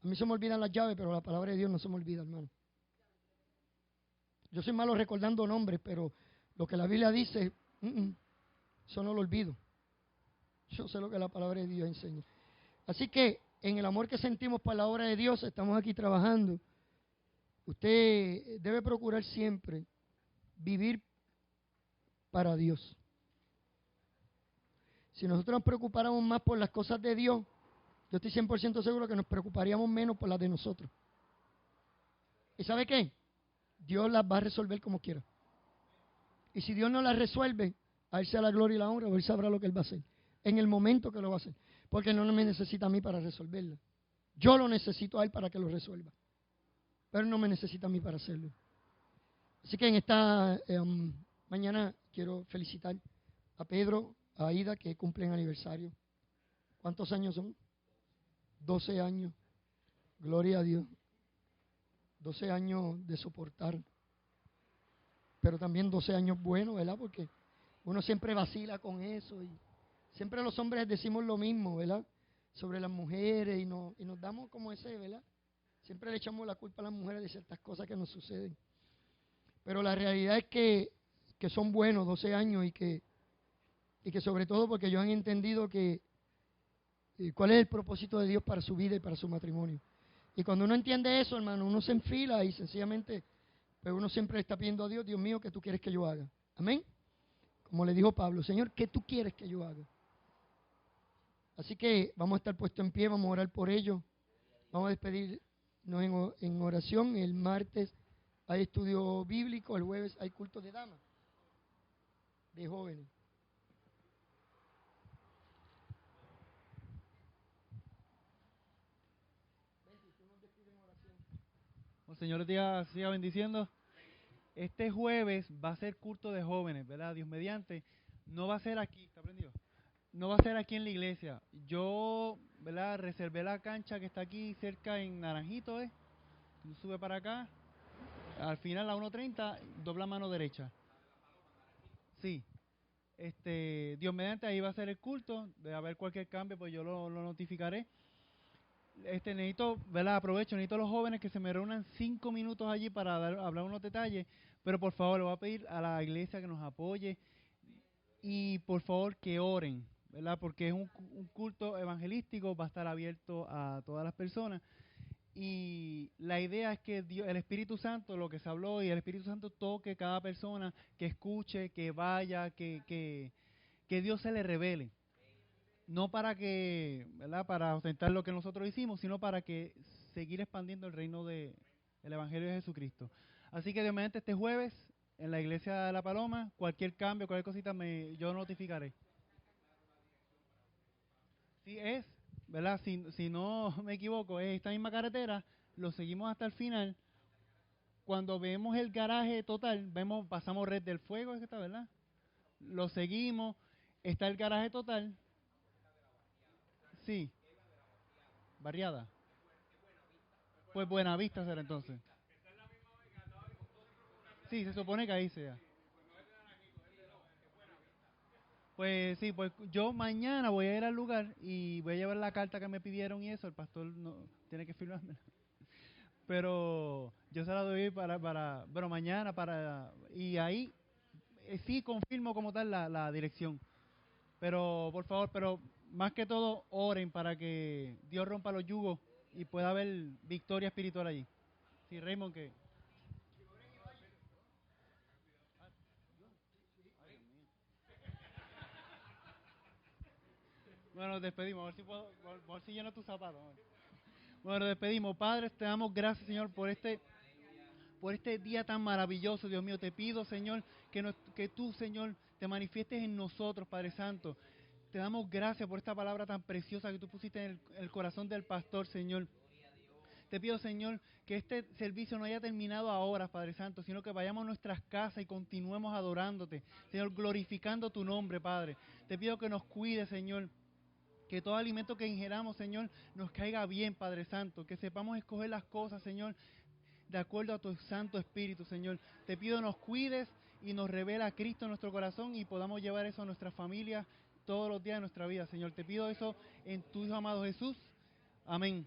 A mí se me olvidan las llaves, pero la palabra de Dios no se me olvida, hermano. Yo soy malo recordando nombres, pero lo que la Biblia dice, eso no lo olvido. Yo sé lo que la palabra de Dios enseña. Así que en el amor que sentimos para la obra de Dios, estamos aquí trabajando. Usted debe procurar siempre vivir para Dios. Si nosotros nos preocupáramos más por las cosas de Dios, yo estoy 100% seguro que nos preocuparíamos menos por las de nosotros. ¿Y sabe qué? Dios las va a resolver como quiera. Y si Dios no las resuelve, a Él sea la gloria y la honra, o Él sabrá lo que Él va a hacer. En el momento que lo va a hacer. Porque Él no me necesita a mí para resolverla. Yo lo necesito a Él para que lo resuelva. Pero Él no me necesita a mí para hacerlo. Así que en esta mañana quiero felicitar a Pedro, a Aida, que cumplen aniversario. ¿Cuántos años son? 12 años. Gloria a Dios. 12 años de soportar. Pero también 12 años buenos, ¿verdad? Porque uno siempre vacila con eso. Y siempre los hombres decimos lo mismo, ¿verdad? Sobre las mujeres y nos damos como ese, ¿verdad? Siempre le echamos la culpa a las mujeres de ciertas cosas que nos suceden. Pero la realidad es que son buenos 12 años y que sobre todo porque ellos han entendido cuál es el propósito de Dios para su vida y para su matrimonio. Y cuando uno entiende eso, hermano, uno se enfila y sencillamente Pero uno siempre le está pidiendo a Dios, Dios mío, ¿qué tú quieres que yo haga? Amén. Como le dijo Pablo, Señor, ¿qué tú quieres que yo haga? Así que vamos a estar puestos en pie, vamos a orar por ellos. Vamos a despedirnos en oración. El martes hay estudio bíblico, el jueves hay culto de damas, de jóvenes. El Señor te siga bendiciendo. Este jueves va a ser culto de jóvenes, ¿verdad? Dios mediante. No va a ser aquí, ¿está prendido? No va a ser aquí en la iglesia. Yo, ¿verdad? Reservé la cancha que está aquí cerca en Naranjito, ¿eh? Sube para acá. Al final a 1:30, dobla mano derecha. Sí. Dios mediante, ahí va a ser el culto. De haber cualquier cambio, pues yo lo notificaré. Necesito, ¿verdad? Aprovecho, necesito a los jóvenes que se me reúnan 5 minutos allí para hablar unos detalles, pero por favor le voy a pedir a la iglesia que nos apoye y por favor que oren, ¿verdad? Porque es un culto evangelístico, va a estar abierto a todas las personas y la idea es que Dios, el Espíritu Santo, lo que se habló, y el Espíritu Santo toque cada persona, que escuche, que vaya, que Dios se le revele. No para que, ¿verdad? Para ostentar lo que nosotros hicimos, sino para que seguir expandiendo el reino del Evangelio de Jesucristo. Así que Dios mediante este jueves en la iglesia de La Paloma, cualquier cambio, cualquier cosita, yo notificaré. Sí es, ¿verdad? Si no me equivoco, es esta misma carretera, lo seguimos hasta el final. Cuando vemos el garaje total, pasamos Red del Fuego, es que está, ¿verdad? Lo seguimos, está el garaje total. Sí. Barriada. Pues Buenavista será entonces. Sí, se supone que ahí sea. Pues sí, pues yo mañana voy a ir al lugar y voy a llevar la carta que me pidieron y eso. El pastor no tiene que firmarme. Pero yo se la doy bueno, mañana y ahí sí confirmo como tal la dirección. Pero por favor, pero más que todo oren para que Dios rompa los yugos y pueda haber victoria espiritual allí. Sí, Raymond, que... Bueno, despedimos, a ver si puedo, a ver si lleno tus zapatos. Bueno, despedimos. Padre, te damos gracias, Señor, por este día tan maravilloso, Dios mío. Te pido, Señor, que tú, Señor, te manifiestes en nosotros, Padre Santo. Te damos gracias por esta palabra tan preciosa que tú pusiste en el corazón del pastor, Señor. Te pido, Señor, que este servicio no haya terminado ahora, Padre Santo, sino que vayamos a nuestras casas y continuemos adorándote, Señor, glorificando tu nombre, Padre. Te pido que nos cuides, Señor. Que todo alimento que ingeramos, Señor, nos caiga bien, Padre Santo. Que sepamos escoger las cosas, Señor, de acuerdo a tu Santo Espíritu, Señor. Te pido nos cuides y nos revela a Cristo en nuestro corazón y podamos llevar eso a nuestra familia todos los días de nuestra vida, Señor. Te pido eso en tu Hijo amado Jesús. Amén.